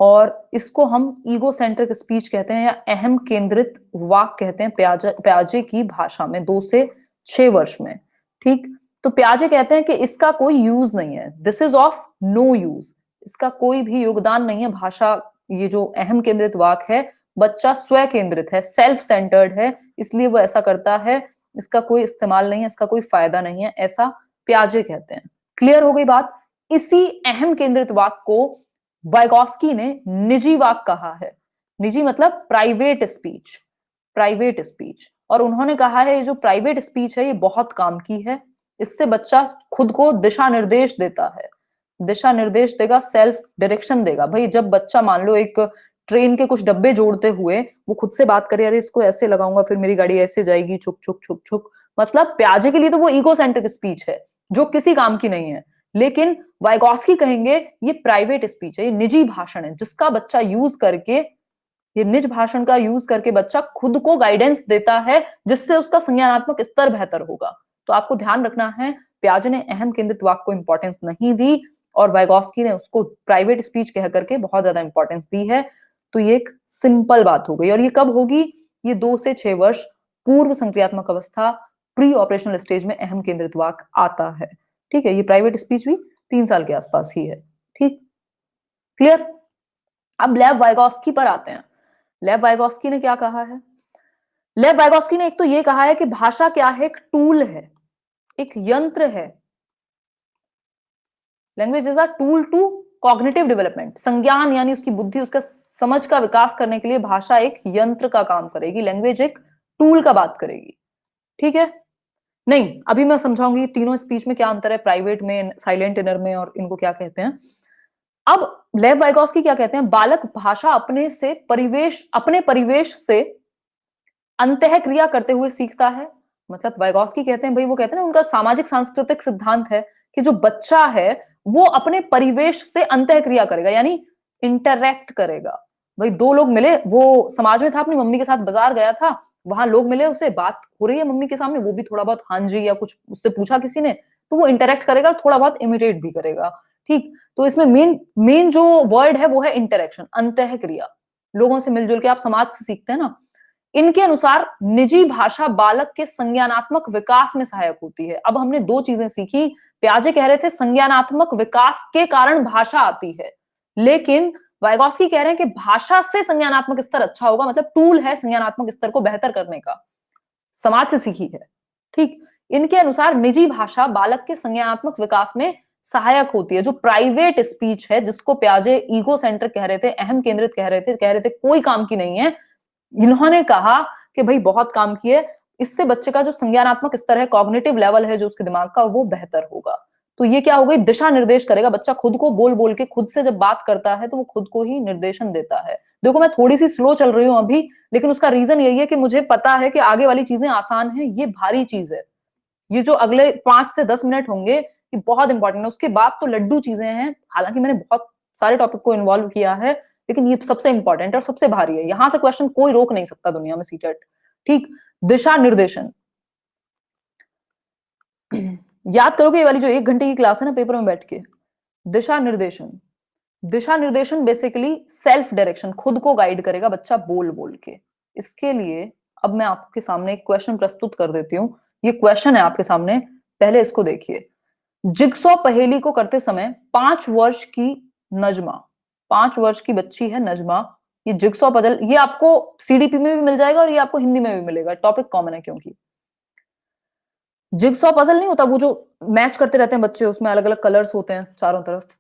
और इसको हम ईगो सेंट्रिक स्पीच कहते हैं या अहम केंद्रित वाक कहते हैं प्याजे की भाषा में, 2 से 6 वर्ष में, ठीक। तो प्याजे कहते हैं कि इसका कोई यूज नहीं है, this is of no use, इसका कोई भी योगदान नहीं है भाषा। ये जो अहम केंद्रित वाक है, बच्चा स्व केंद्रित है, सेल्फ सेंटर्ड है, इसलिए वो ऐसा करता है, इसका कोई इस्तेमाल नहीं है, इसका कोई फायदा नहीं है, ऐसा प्याजे कहते हैं। क्लियर हो गई बात? इसी अहम केंद्रित वाक को वाइगॉस्की ने निजी वाक कहा है। निजी मतलब प्राइवेट स्पीच, प्राइवेट स्पीच। और उन्होंने कहा है ये जो प्राइवेट स्पीच है ये बहुत काम की है, इससे बच्चा खुद को दिशा निर्देश देता है, दिशा निर्देश देगा, सेल्फ डायरेक्शन देगा। भाई जब बच्चा मान लो एक ट्रेन के कुछ डब्बे जोड़ते हुए वो खुद से बात करे, अरे इसको ऐसे लगाऊंगा फिर मेरी गाड़ी ऐसे जाएगी, छुक छुक छुक छुक, मतलब प्याजे के लिए तो वो ईगो सेंट्रिक स्पीच है जो किसी काम की नहीं है। लेकिन वाइगॉस्की कहेंगे ये प्राइवेट स्पीच है, ये निजी भाषण है, जिसका बच्चा यूज करके, ये निज भाषण का यूज करके बच्चा खुद को गाइडेंस देता है, जिससे उसका संज्ञानात्मक स्तर बेहतर होगा। तो आपको ध्यान रखना है, प्याजे ने अहम केंद्रित वाक को इंपॉर्टेंस नहीं दी और वाइगॉस्की ने उसको प्राइवेट स्पीच कह करके बहुत ज्यादा इंपॉर्टेंस दी है। तो ये एक सिंपल बात हो गई। और ये कब होगी? ये 2 से 6 वर्ष पूर्व संक्रियात्मक अवस्था, प्री ऑपरेशनल स्टेज में अहम केंद्रित वाक आता है। ठीक है, ये प्राइवेट स्पीच भी 3 साल के आसपास ही है। ठीक, क्लियर? अब लेव वाइगोस्की पर आते हैं। लेव वाइगोस्की ने क्या कहा है? लेव वाइगोस्की ने एक तो ये कहा है कि भाषा क्या है? एक टूल है, एक यंत्र है। Language is a tool to cognitive development. संज्ञान यानी उसकी बुद्धि, उसका समझ का विकास करने के लिए भाषा एक यंत्र का काम करेगी, लैंग्वेज एक टूल का बात करेगी। ठीक है? नहीं, अभी मैं समझाऊंगी तीनों स्पीच में क्या अंतर है, प्राइवेट में, साइलेंट इनर में, और इनको क्या कहते हैं। अब लेव वाइगोस्की क्या कहते हैं? बालक भाषा अपने परिवेश से अंतः क्रिया करते हुए सीखता है। मतलब वाइगोस्की कहते हैं, भाई वो कहते हैं ना, उनका सामाजिक सांस्कृतिक सिद्धांत है कि जो बच्चा है वो अपने परिवेश से अंतः क्रिया करेगा, यानी इंटरैक्ट करेगा। भाई दो लोग मिले, वो समाज में था, अपनी मम्मी के साथ बाजार गया था, वहां लोग मिले, उसे बात हो रही है मम्मी के सामने, वो भी थोड़ा बहुत हाँ जी या कुछ उससे पूछा किसी ने, तो वो इंटरैक्ट करेगा, थोड़ा बहुत इमिटेट भी करेगा। ठीक, तो इसमें मेन मेन जो वर्ड है वो है इंटरेक्शन, अंतः क्रिया। लोगों से मिलजुल के आप समाज से सीखते हैं ना। इनके अनुसार निजी भाषा बालक के संज्ञानात्मक विकास में सहायक होती है। अब हमने दो चीजें सीखी। प्याजे कह रहे थे संज्ञानात्मक विकास के कारण भाषा आती है, लेकिन वाइगोस्की कह रहे हैं कि भाषा से संज्ञानात्मक स्तर अच्छा होगा, मतलब टूल है संज्ञानात्मक स्तर को बेहतर करने का, समाज से सीखी है। ठीक, इनके अनुसार निजी भाषा बालक के संज्ञानात्मक विकास में सहायक होती है। जो प्राइवेट स्पीच है, जिसको प्याजे ईगो सेंटर कह रहे थे, अहम केंद्रित कह रहे थे कोई काम की नहीं है, इन्होंने कहा कि भाई बहुत काम किए, इससे बच्चे का जो संज्ञानात्मक स्तर है, कॉग्निटिव लेवल है जो उसके दिमाग का, वो बेहतर होगा। तो ये क्या हो गई? दिशा निर्देश करेगा बच्चा, खुद को बोल बोल के, खुद से जब बात करता है तो वो खुद को ही निर्देशन देता है। देखो मैं थोड़ी सी स्लो चल रही हूं अभी, लेकिन उसका रीजन यही है कि मुझे पता है कि आगे वाली चीजें आसान है, ये भारी चीज है। ये जो अगले 5 से 10 मिनट होंगे ये बहुत इंपॉर्टेंट है, उसके बाद तो लड्डू चीजें हैं। हालांकि मैंने बहुत सारे टॉपिक को इन्वॉल्व किया है, लेकिन ये सबसे इंपॉर्टेंट है और सबसे भारी है। यहां से क्वेश्चन कोई रोक नहीं सकता दुनिया में, सीटेट। ठीक, दिशा निर्देशन। याद करोगे ये वाली जो 1 घंटे की क्लास है ना, पेपर में बैठ के, दिशा निर्देशन। दिशा निर्देशन बेसिकली सेल्फ डायरेक्शन, खुद को गाइड करेगा बच्चा बोल बोल के। इसके लिए अब मैं आपके सामने एक क्वेश्चन प्रस्तुत कर देती हूँ। ये क्वेश्चन है आपके सामने, पहले इसको देखिए। जिगसॉ पहेली को करते समय 5 वर्ष की नजमा, 5 वर्ष की बच्ची है नजमा, ये जिगसॉ पजल, ये आपको सीडीपी में भी मिल जाएगा और ये आपको हिंदी में भी मिलेगा, टॉपिक कॉमन है। क्योंकि जिगसॉ पजल नहीं होता वो जो मैच करते रहते हैं बच्चे, उसमें अलग अलग कलर्स होते हैं चारों तरफ।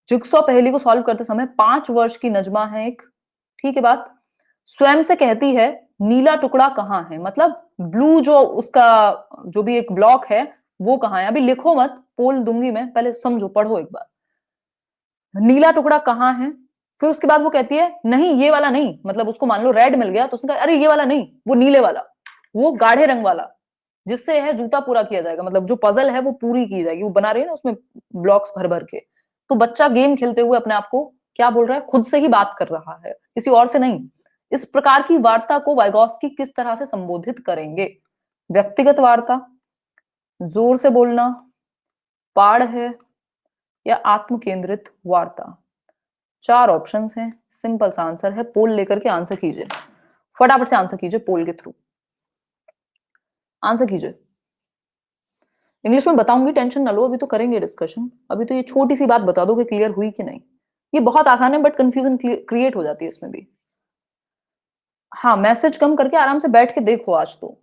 जिगसॉ पहेली को सॉल्व करते समय 5 वर्ष की नजमा है एक, ठीक है बात, स्वयं से कहती है नीला टुकड़ा कहाँ है, मतलब ब्लू जो उसका जो भी एक ब्लॉक है वो कहाँ है। अभी लिखो मत, पोल दूंगी मैं, पहले समझो, पढ़ो एक बार। नीला टुकड़ा कहाँ है? फिर उसके बाद वो कहती है नहीं ये वाला नहीं, मतलब उसको मान लो रेड मिल गया तो उसने कहा अरे ये वाला नहीं, वो नीले वाला, वो गाढ़े रंग वाला, जिससे है जूता पूरा किया जाएगा, मतलब जो पजल है वो पूरी की जाएगी। वो बना रही है ना उसमें ब्लॉक्स भर भर के। तो बच्चा गेम खेलते हुए अपने आप को क्या बोल रहा है? खुद से ही बात कर रहा है, किसी और से नहीं। इस प्रकार की वार्ता को वाइगोस्की किस तरह से संबोधित करेंगे? व्यक्तिगत वार्ता, जोर से बोलना, पाड़ है, या आत्म केंद्रित वार्ता? 4 ऑप्शंस हैं, सिंपल सा आंसर है। पोल लेकर के आंसर कीजिए, फटाफट से आंसर कीजिए पोल के थ्रू, आंसर कीजिए। इंग्लिश में बताऊंगी, टेंशन ना लो, अभी तो करेंगे डिस्कशन। अभी तो ये छोटी सी बात बता दो कि क्लियर हुई कि नहीं। ये बहुत आसान है बट कंफ्यूजन क्रिएट हो जाती है इसमें भी। हाँ, मैसेज कम करके आराम से बैठ के देखो, आज तो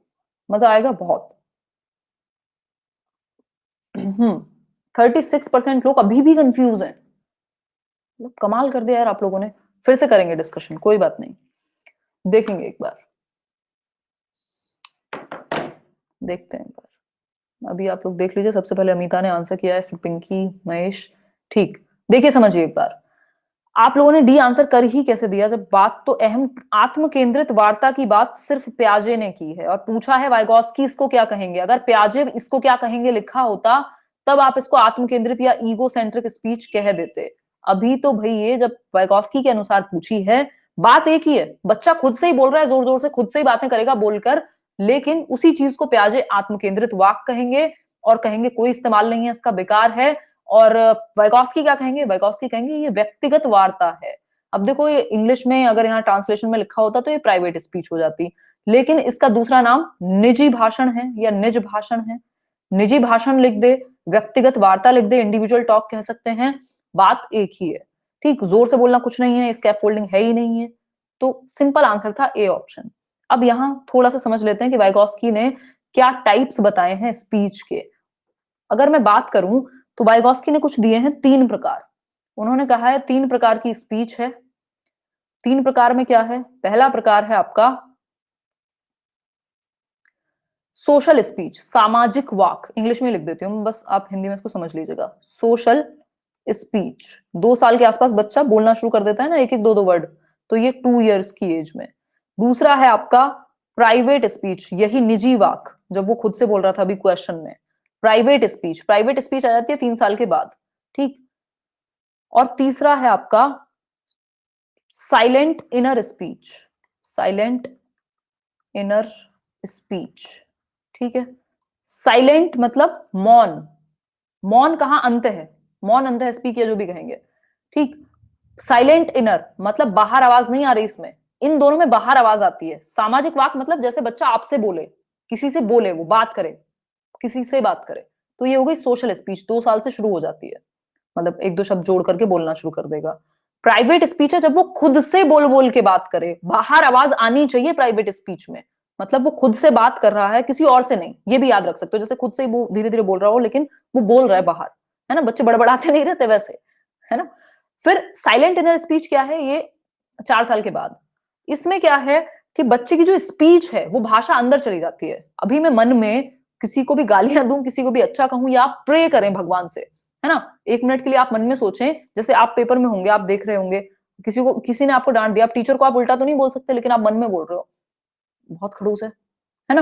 मजा आएगा बहुत। 36% लोग अभी भी कंफ्यूज हैं, मतलब कमाल कर दिया यार आप लोगों ने। फिर से करेंगे डिस्कशन, कोई बात नहीं, देखेंगे एक बार, देखते हैं एक बार। अभी आप लोग देख लीजिए, सबसे पहले अमिता ने आंसर किया है, फिर पिंकी, महेश। ठीक, देखिए समझिए एक बार। आप लोगों ने डी आंसर कर ही कैसे दिया, जब बात तो अहम आत्म केंद्रित वार्ता की बात सिर्फ प्याजे ने की है और पूछा है वाइगोस्की इसको क्या कहेंगे। अगर प्याजे इसको क्या कहेंगे लिखा होता तब आप इसको आत्म केंद्रित या ईगो सेंट्रिक स्पीच कह देते। अभी तो भाई ये जब वाइगोस्की के अनुसार पूछी है, बात एक ही है, बच्चा खुद से ही बोल रहा है, जोर जोर से खुद से ही बातें करेगा बोलकर, लेकिन उसी चीज को प्याजे आत्म केंद्रित वाक कहेंगे और कहेंगे कोई इस्तेमाल नहीं है इसका, बेकार है। और वाइगोस्की क्या कहेंगे? वाइगोस्की कहेंगे ये व्यक्तिगत वार्ता है। अब देखो ये इंग्लिश में अगर यहाँ ट्रांसलेशन में लिखा होता तो ये प्राइवेट स्पीच हो जाती, लेकिन इसका दूसरा नाम निजी भाषण है या निज भाषण है। निजी भाषण लिख दे, व्यक्तिगत वार्ता लिख दे, इंडिविजुअल टॉक कह सकते हैं, बात एक ही है। ठीक, जोर से बोलना कुछ नहीं है, स्कैफोल्डिंग है ही नहीं है। तो सिंपल आंसर था ए ऑप्शन। अब यहां थोड़ा सा समझ लेते हैं कि वाइगोस्की ने क्या टाइप्स बताए हैं स्पीच के। अगर मैं बात करूं तो वाइगोस्की ने कुछ दिए हैं 3 प्रकार। उन्होंने कहा है 3 प्रकार की स्पीच है। 3 प्रकार में क्या है? पहला प्रकार है आपका सोशल स्पीच, सामाजिक वाक। इंग्लिश में लिख देती हूं, बस आप हिंदी में इसको समझ लीजिएगा। सोशल स्पीच, 2 साल के आसपास बच्चा बोलना शुरू कर देता है ना, एक एक दो दो वर्ड, तो ये 2 इयर्स की एज में। दूसरा है आपका प्राइवेट स्पीच, यही निजी वाक, जब वो खुद से बोल रहा था अभी क्वेश्चन में। प्राइवेट स्पीच, प्राइवेट स्पीच आ जाती है 3 साल के बाद। ठीक, और तीसरा है आपका silent inner speech, silent inner speech. ठीक है, साइलेंट मतलब मौन। मौन कहां? अंत है, मौन अंत है, स्पीक या जो भी कहेंगे। ठीक, साइलेंट इनर मतलब बाहर आवाज नहीं आ रही इसमें, इन दोनों में बाहर आवाज आती है। सामाजिक वाक मतलब जैसे बच्चा आपसे बोले, किसी से बोले, वो बात करे, किसी से बात करे, तो ये हो गई सोशल स्पीच, 2 साल से शुरू हो जाती है, मतलब एक दो शब्द जोड़ करके बोलना शुरू कर देगा। प्राइवेट स्पीच है जब वो खुद से बोल बोल के बात करे, बाहर आवाज आनी चाहिए प्राइवेट स्पीच में, मतलब वो खुद से बात कर रहा है, किसी और से नहीं। ये भी याद रख सकते हो, जैसे खुद से ही वो धीरे धीरे बोल रहा हो लेकिन वो बोल रहा है बाहर, है ना, बच्चे बड़बड़ाते नहीं रहते वैसे, है ना। फिर साइलेंट इनर स्पीच क्या है? ये 4 साल के बाद। इसमें क्या है कि बच्चे की जो स्पीच है वो भाषा अंदर चली जाती है। अभी मैं मन में किसी को भी गालियां दूं, किसी को भी अच्छा कहूं, या आप प्रे करें भगवान से, है ना, 1 मिनट के लिए आप मन में सोचें, जैसे आप पेपर में होंगे, आप देख रहे होंगे किसी को, किसी ने आपको डांट दिया, आप टीचर को आप उल्टा तो नहीं बोल सकते, लेकिन आप मन में बोल रहे हो, बहुत खड़ूस है ना,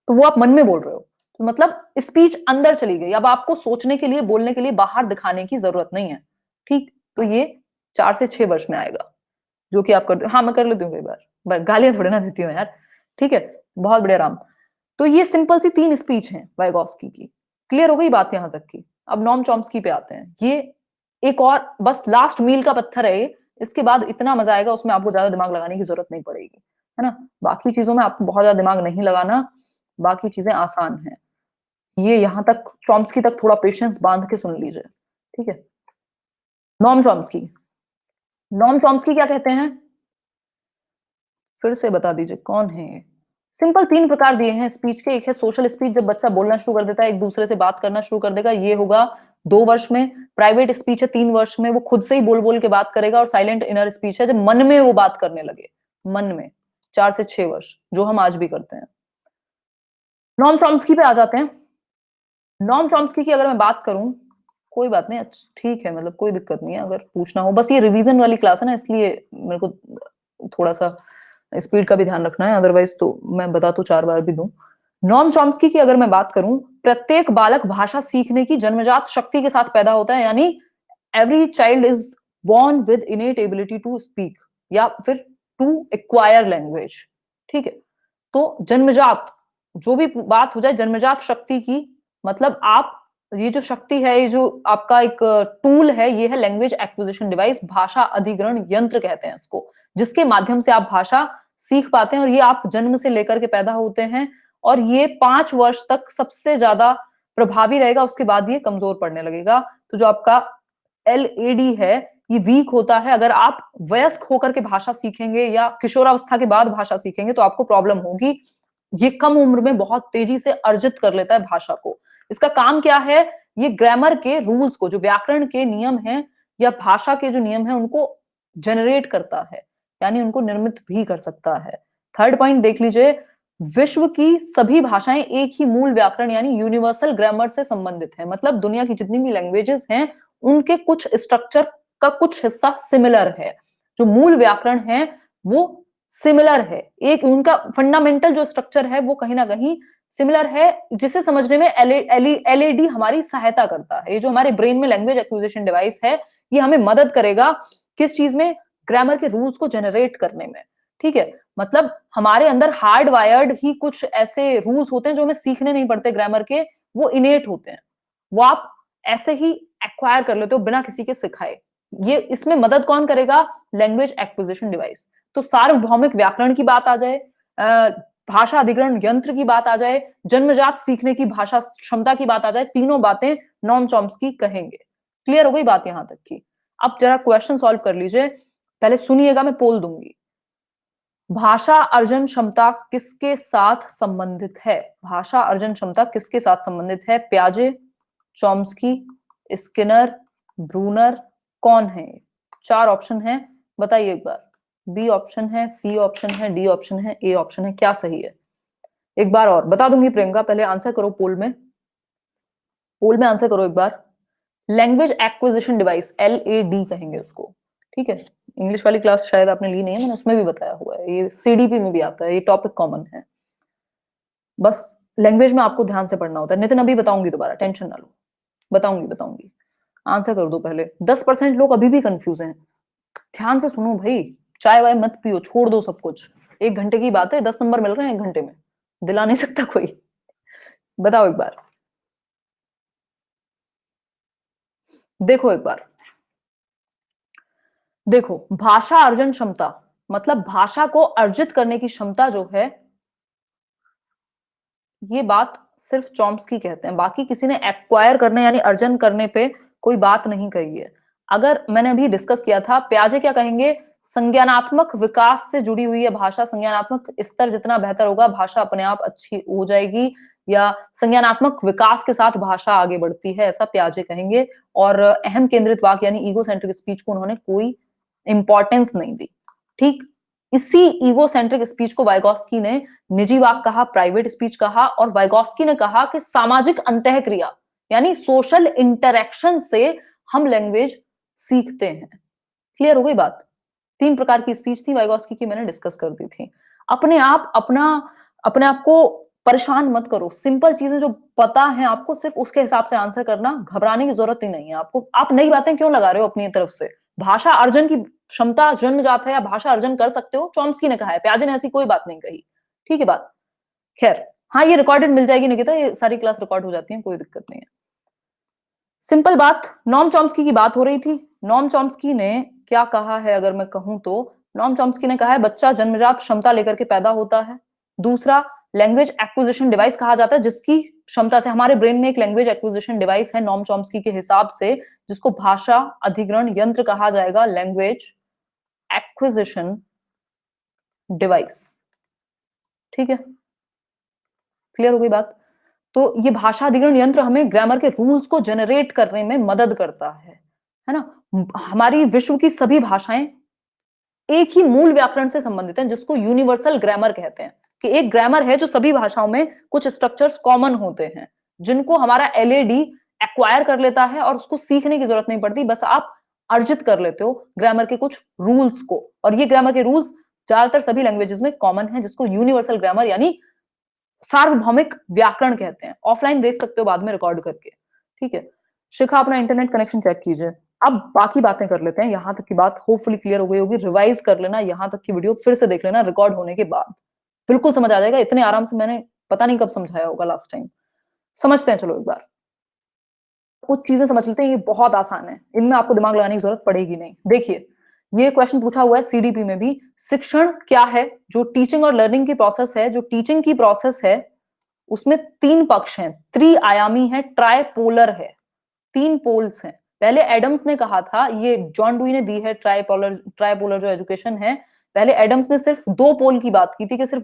तो वो आप मन में बोल रहे हो, तो मतलब स्पीच अंदर चली गई। अब आपको सोचने के लिए, बोलने के लिए बाहर दिखाने की जरूरत नहीं है। ठीक, तो ये 4 से 6 वर्ष में आएगा, जो कि आप कर, हाँ मैं कर लेती हूँ कई बार, गालियां थोड़ी ना देती हूँ यार। ठीक है, बहुत बड़े आराम। तो ये सिंपल सी 3 स्पीच हैं वाइगोस्की की। क्लियर हो गई बात यहां तक की? अब नॉम चॉम्स्की पे आते हैं। ये एक और बस लास्ट मील का पत्थर है ये, इसके बाद इतना मजा आएगा, उसमें आपको ज्यादा दिमाग लगाने की जरूरत नहीं पड़ेगी, है ना। बाकी चीजों में आपको बहुत ज्यादा दिमाग नहीं लगाना, बाकी चीजें आसान हैं। ये यहां तक चॉम्स्की तक थोड़ा पेशेंस बांध के सुन लीजिए। ठीक है, नॉम चॉम्स्की। नॉम चॉम्स्की क्या कहते हैं? फिर से बता दीजिए कौन है ये। सिंपल 3 प्रकार दिए हैं स्पीच के। एक है सोशल स्पीच, जब बच्चा बोलना शुरू कर देता है, एक दूसरे से बात करना शुरू कर देगा, ये होगा 2 वर्ष में। प्राइवेट स्पीच है 3 वर्ष में, वो खुद से ही बोल बोल के बात करेगा। और साइलेंट इनर स्पीच है जब मन में वो बात करने लगे, मन में, 4 से 6 वर्ष, जो हम आज भी करते हैं। नॉम चॉम्स्की पे आ जाते हैं। नॉम चॉम्स्की की अगर मैं बात करूं, कोई बात नहीं, ठीक है, मतलब कोई दिक्कत नहीं है अगर पूछना हो, बस ये रिवीजन वाली क्लास है ना, इसलिए मेरे को थोड़ा सा स्पीड का भी ध्यान रखना है, अदरवाइज तो मैं बता तो 4 बार भी दूं। नॉम चॉम्स्की की अगर मैं बात करूं, प्रत्येक बालक भाषा सीखने की जन्मजात शक्ति के साथ पैदा होता है, यानी every child is born with innate ability to speak, या फिर टू एक्वायर लैंग्वेज। ठीक है, तो जन्मजात, जो भी बात हो जाए जन्मजात शक्ति की, मतलब आप, ये जो शक्ति है, ये जो आपका एक टूल है, ये है लैंग्वेज एक्विजिशन डिवाइस, भाषा अधिग्रहण यंत्र कहते हैं इसको, जिसके माध्यम से आप भाषा सीख पाते हैं। और ये आप जन्म से लेकर के पैदा होते हैं, और ये 5 वर्ष तक सबसे ज्यादा प्रभावी रहेगा, उसके बाद ये कमजोर पड़ने लगेगा। तो जो आपका एलएडी है, ये वीक होता है। अगर आप वयस्क होकर के भाषा सीखेंगे या किशोरावस्था के बाद भाषा सीखेंगे तो आपको प्रॉब्लम होगी। ये कम उम्र में बहुत तेजी से अर्जित कर लेता है भाषा को। इसका काम क्या है? ये ग्रामर के रूल्स को, जो व्याकरण के नियम हैं या भाषा के जो नियम हैं, उनको जनरेट करता है, यानी उनको निर्मित भी कर सकता है। थर्ड पॉइंट देख लीजिए, विश्व की सभी भाषाएं एक ही मूल व्याकरण यानी यूनिवर्सल ग्रामर से संबंधित है। मतलब दुनिया की जितनी भी लैंग्वेजेस हैं, उनके कुछ स्ट्रक्चर का कुछ हिस्सा सिमिलर है, जो मूल व्याकरण है वो सिमिलर है, एक उनका फंडामेंटल जो स्ट्रक्चर है वो कहीं ना कहीं सिमिलर है, जिसे समझने में एलएडी हमारी सहायता करता है। ये जो हमारे ब्रेन में लैंग्वेज एक्विजिशन डिवाइस है, ये हमें मदद करेगा किस चीज में? ग्रामर के रूल्स को जनरेट करने में। ठीक है, मतलब हमारे अंदर हार्ड वायर्ड ही कुछ ऐसे रूल्स होते हैं जो हमें सीखने नहीं पड़ते ग्रामर के, वो इनेट होते हैं, वो आप ऐसे ही एक्वायर कर लेते हो बिना किसी के सिखाए। ये इसमें मदद कौन करेगा? Language acquisition device. तो सार्वभौमिक व्याकरण की बात आ जाए, भाषा अधिग्रहण यंत्र की बात आ जाए, जन्मजात सीखने की भाषा क्षमता की बात आ जाए, तीनों बातें नॉम चॉम्स्की कहेंगे। क्लियर हो गई बात यहां तक की? अब जरा क्वेश्चन सॉल्व कर लीजिए, पहले सुनिएगा, मैं पोल दूंगी। भाषा अर्जन क्षमता किसके साथ संबंधित है? भाषा अर्जन क्षमता किसके साथ संबंधित है? प्याजे, चॉम्स्की, स्किनर, ब्रूनर, कौन है? चार ऑप्शन है, बताइए एक बार। बी ऑप्शन है, सी ऑप्शन है, डी ऑप्शन है, ए ऑप्शन है, क्या सही है? एक बार और बता दूंगी प्रियंका, पहले आंसर करो पोल में। पोल में आंसर करो एक बार। लैंग्वेज एक्विजिशन डिवाइस, LAD कहेंगे उसको, ठीक है? इंग्लिश वाली क्लास शायद आपने ली नहीं है, मैंने उसमें भी बताया हुआ है, ये CDP में भी आता है, ये टॉपिक कॉमन है। बस लैंग्वेज में आपको ध्यान से पढ़ना होता है। नितिन अभी बताऊंगी दोबारा, टेंशन ना लो, बताऊंगी। आंसर कर दो पहले। 10% लोग अभी भी कंफ्यूज हैं। ध्यान से सुनो भाई, चाय वाय मत पियो, छोड़ दो सब कुछ। 1 घंटे की बात है, 10 नंबर मिल रहे हैं 1 घंटे में, दिला नहीं सकता कोई। बताओ एक बार, देखो एक बार, देखो भाषा अर्जन क्षमता मतलब भाषा को अर्जित करने की क्षमता जो है, ये बात सिर्फ चॉम्स्की कहते हैं, बाकी किसी ने एक्वायर करने यानी अर्जन करने पे कोई बात नहीं कही है। अगर मैंने अभी डिस्कस किया था, प्याजे क्या कहेंगे? संज्ञानात्मक विकास से जुड़ी हुई है भाषा, संज्ञानात्मक स्तर जितना बेहतर होगा भाषा अपने आप अच्छी हो जाएगी, या संज्ञानात्मक विकास के साथ भाषा आगे बढ़ती है, ऐसा प्याजे कहेंगे। और अहम केंद्रित वाक्य यानी ईगोसेंट्रिक स्पीच को उन्होंने कोई इंपॉर्टेंस नहीं दी। ठीक, इसी ईगोसेंट्रिक स्पीच को वाइगॉस्की ने निजी वाक कहा, प्राइवेट स्पीच कहा, और वाइगॉस्की ने कहा कि सामाजिक अंतःक्रिया यानी सोशल इंटरेक्शन से हम लैंग्वेज सीखते हैं। क्लियर हो गई बात? 3 प्रकार की स्पीच थी वाइगॉस्की की, मैंने डिस्कस कर दी थी। अपने आप को परेशान मत करो, सिंपल चीजें जो पता है आपको सिर्फ उसके हिसाब से आंसर करना, घबराने की जरूरत ही नहीं है आपको। आप नई बातें क्यों लगा रहे हो अपनी तरफ से? भाषा अर्जन की क्षमता जन्मजात है, या भाषा अर्जन कर सकते हो, चॉम्स्की ने कहा है, प्याजे ने ऐसी कोई बात नहीं कही। ठीक है बात? खैर, हाँ ये रिकॉर्डेड मिल जाएगी निकिता, ये सारी क्लास रिकॉर्ड हो जाती है, कोई दिक्कत नहीं है। सिंपल बात, नॉम चॉम्स्की की बात हो रही थी। नॉम चॉम्स्की ने क्या कहा है अगर मैं कहूं तो? नॉम चॉम्स्की ने कहा है बच्चा जन्मजात क्षमता लेकर के पैदा होता है। दूसरा, लैंग्वेज एक्विजिशन डिवाइस कहा जाता है जिसकी क्षमता से, हमारे ब्रेन में एक लैंग्वेज एक्विजिशन डिवाइस है नॉम चॉम्स्की के हिसाब से, जिसको भाषा अधिग्रहण यंत्र कहा जाएगा, लैंग्वेज एक्विजिशन डिवाइस। ठीक है, क्लियर हो गई बात? तो ये भाषा अधिग्रहण यंत्र हमें ग्रामर के रूल्स को जनरेट करने में मदद करता है ना? हमारी विश्व की सभी भाषाएं एक ही मूल व्याकरण से संबंधित हैं, जिसको यूनिवर्सल ग्रामर कहते हैं, कि एक ग्रामर है जो सभी भाषाओं में कुछ स्ट्रक्चर्स कॉमन होते हैं, जिनको हमारा LAD एक्वायर कर लेता है और उसको सीखने की जरूरत नहीं पड़ती, बस आप अर्जित कर लेते हो ग्रामर के कुछ रूल्स को। और ये ग्रामर के रूल्स ज्यादातर सभी लैंग्वेजेस में कॉमन है, जिसको यूनिवर्सल ग्रामर यानी सार्वभौमिक व्याकरण कहते हैं। ऑफलाइन देख सकते हो बाद में रिकॉर्ड करके। ठीक है, शिखा अपना इंटरनेट कनेक्शन चेक कीजिए। अब बाकी बातें कर लेते हैं, यहां तक की बात होपफुली क्लियर हो गई होगी। रिवाइज कर लेना, यहां तक की वीडियो फिर से देख लेना रिकॉर्ड होने के बाद, बिल्कुल समझ आ जाएगा। इतने आराम से मैंने पता नहीं कब समझाया होगा लास्ट टाइम। समझते हैं चलो एक बार, कुछ चीजें समझ लेते हैं, ये बहुत आसान है, इनमें आपको दिमाग लगाने की जरूरत पड़ेगी नहीं। देखिए, ये क्वेश्चन पूछा हुआ है CDP में भी। शिक्षण क्या है? जो टीचिंग और लर्निंग की प्रोसेस है, जो टीचिंग की प्रोसेस है, उसमें 3 पक्ष हैं, त्रिआयामी है, ट्राइपोलर है, 3 पोल्स हैं। पहले एडम्स ने कहा था, ये जॉन डुई ने दी है ट्राइपोलर जो एजुकेशन है। पहले एडम्स ने सिर्फ 2 पोल की बात की थी, कि सिर्फ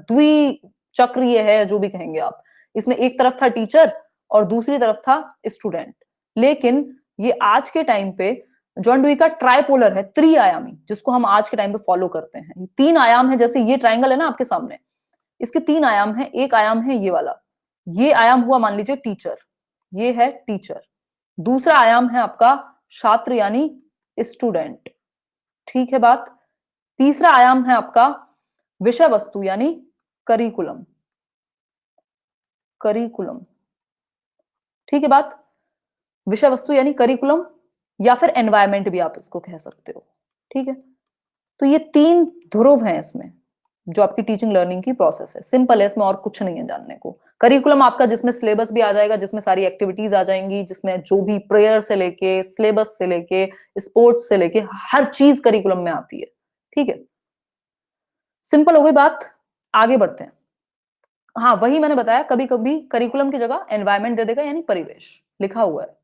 द्विचक्रीय है, जो भी कहेंगे आप। इसमें एक तरफ था टीचर और दूसरी तरफ था स्टूडेंट। लेकिन ये आज के टाइम पे जॉन डुई का ट्राइपोलर है, त्रिआयामी, जिसको हम आज के टाइम पे फॉलो करते हैं। 3 आयाम है, जैसे ये ट्राइंगल है ना आपके सामने, इसके 3 आयाम है। एक आयाम है ये वाला, ये आयाम हुआ मान लीजिए टीचर, ये है टीचर। दूसरा आयाम है आपका छात्र यानी स्टूडेंट। ठीक है बात? तीसरा आयाम है आपका विषय वस्तु यानी करिकुलम। करिकुलम, ठीक है बात? विषय वस्तु यानी करिकुलम, या फिर एनवायरमेंट भी आप इसको कह सकते हो। ठीक है, तो ये 3 ध्रुव हैं इसमें। जो आपकी टीचिंग लर्निंग की प्रोसेस है। सिंपल है, इसमें और कुछ नहीं है जानने को। करिकुलम आपका जिसमें सिलेबस भी आ जाएगा, जिसमें सारी एक्टिविटीज आ जाएंगी, जिसमें जो भी प्रेयर से लेके सिलेबस से लेके स्पोर्ट्स से लेके हर चीज करिकुलम में आती है। ठीक है, सिंपल हो गई बात, आगे बढ़ते हैं। हाँ, वही मैंने बताया, कभी कभी करिकुलम की जगह एनवायरमेंट दे देगा, यानी परिवेश लिखा हुआ है।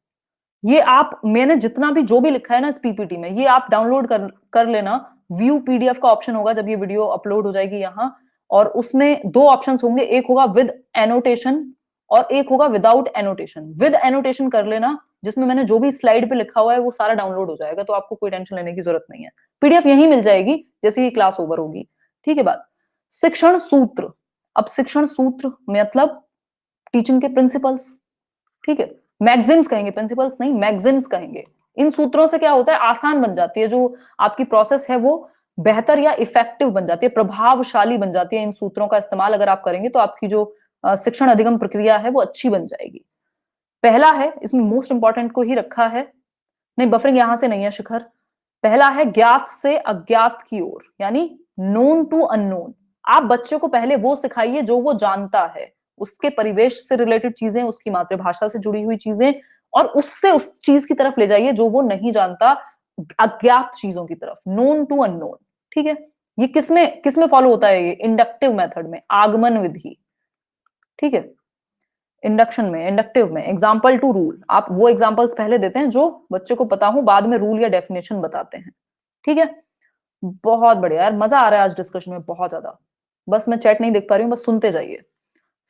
ये आप, मैंने जितना भी जो भी लिखा है ना इस पीपीटी में, ये आप डाउनलोड कर लेना। व्यू पीडीएफ का ऑप्शन होगा जब ये वीडियो अपलोड हो जाएगी यहाँ, और उसमें दो ऑप्शंस होंगे, एक होगा विद एनोटेशन और एक होगा विदाउट एनोटेशन। विद एनोटेशन कर लेना, जिसमें मैंने जो भी स्लाइड पे लिखा हुआ है वो सारा डाउनलोड हो जाएगा, तो आपको कोई टेंशन लेने की जरूरत नहीं है। पीडीएफ यहीं मिल जाएगी जैसे ही क्लास ओवर होगी। ठीक है बात। शिक्षण सूत्र, अब शिक्षण सूत्र मतलब टीचिंग के प्रिंसिपल्स। ठीक है, मैग्जिम्स कहेंगे, प्रिंसिपल्स नहीं, मैग्जिम्स कहेंगे। इन सूत्रों से क्या होता है, आसान बन जाती है जो आपकी प्रोसेस है, वो बेहतर या इफेक्टिव बन जाती है, प्रभावशाली बन जाती है। इन सूत्रों का इस्तेमाल अगर आप करेंगे तो आपकी जो शिक्षण अधिगम प्रक्रिया है वो अच्छी बन जाएगी। पहला है, इसमें मोस्ट इंपॉर्टेंट को ही रखा है, नहीं बफरिंग यहां से नहीं है शिखर। पहला है ज्ञात से अज्ञात की ओर, यानी नोन टू अननोन। आप बच्चे को पहले वो सिखाइए जो वो जानता है, उसके परिवेश से रिलेटेड चीजें, उसकी मातृभाषा से जुड़ी हुई चीजें, और उससे उस चीज की तरफ ले जाइए जो वो नहीं जानता, अज्ञात चीजों की तरफ, नोन टू अननोन। ठीक है, ये किसमें किसमें फॉलो होता है, ये इंडक्टिव मेथड में, आगमन विधि। ठीक है, इंडक्शन में, इंडक्टिव में, एग्जाम्पल टू रूल, आप वो एग्जाम्पल्स पहले देते हैं जो बच्चे को पता हो, बाद में रूल या डेफिनेशन बताते हैं। ठीक है, बहुत बढ़िया यार, मजा आ रहा है आज डिस्कशन में बहुत ज्यादा। बस मैं चैट नहीं देख पा रही हूँ, बस सुनते जाइए।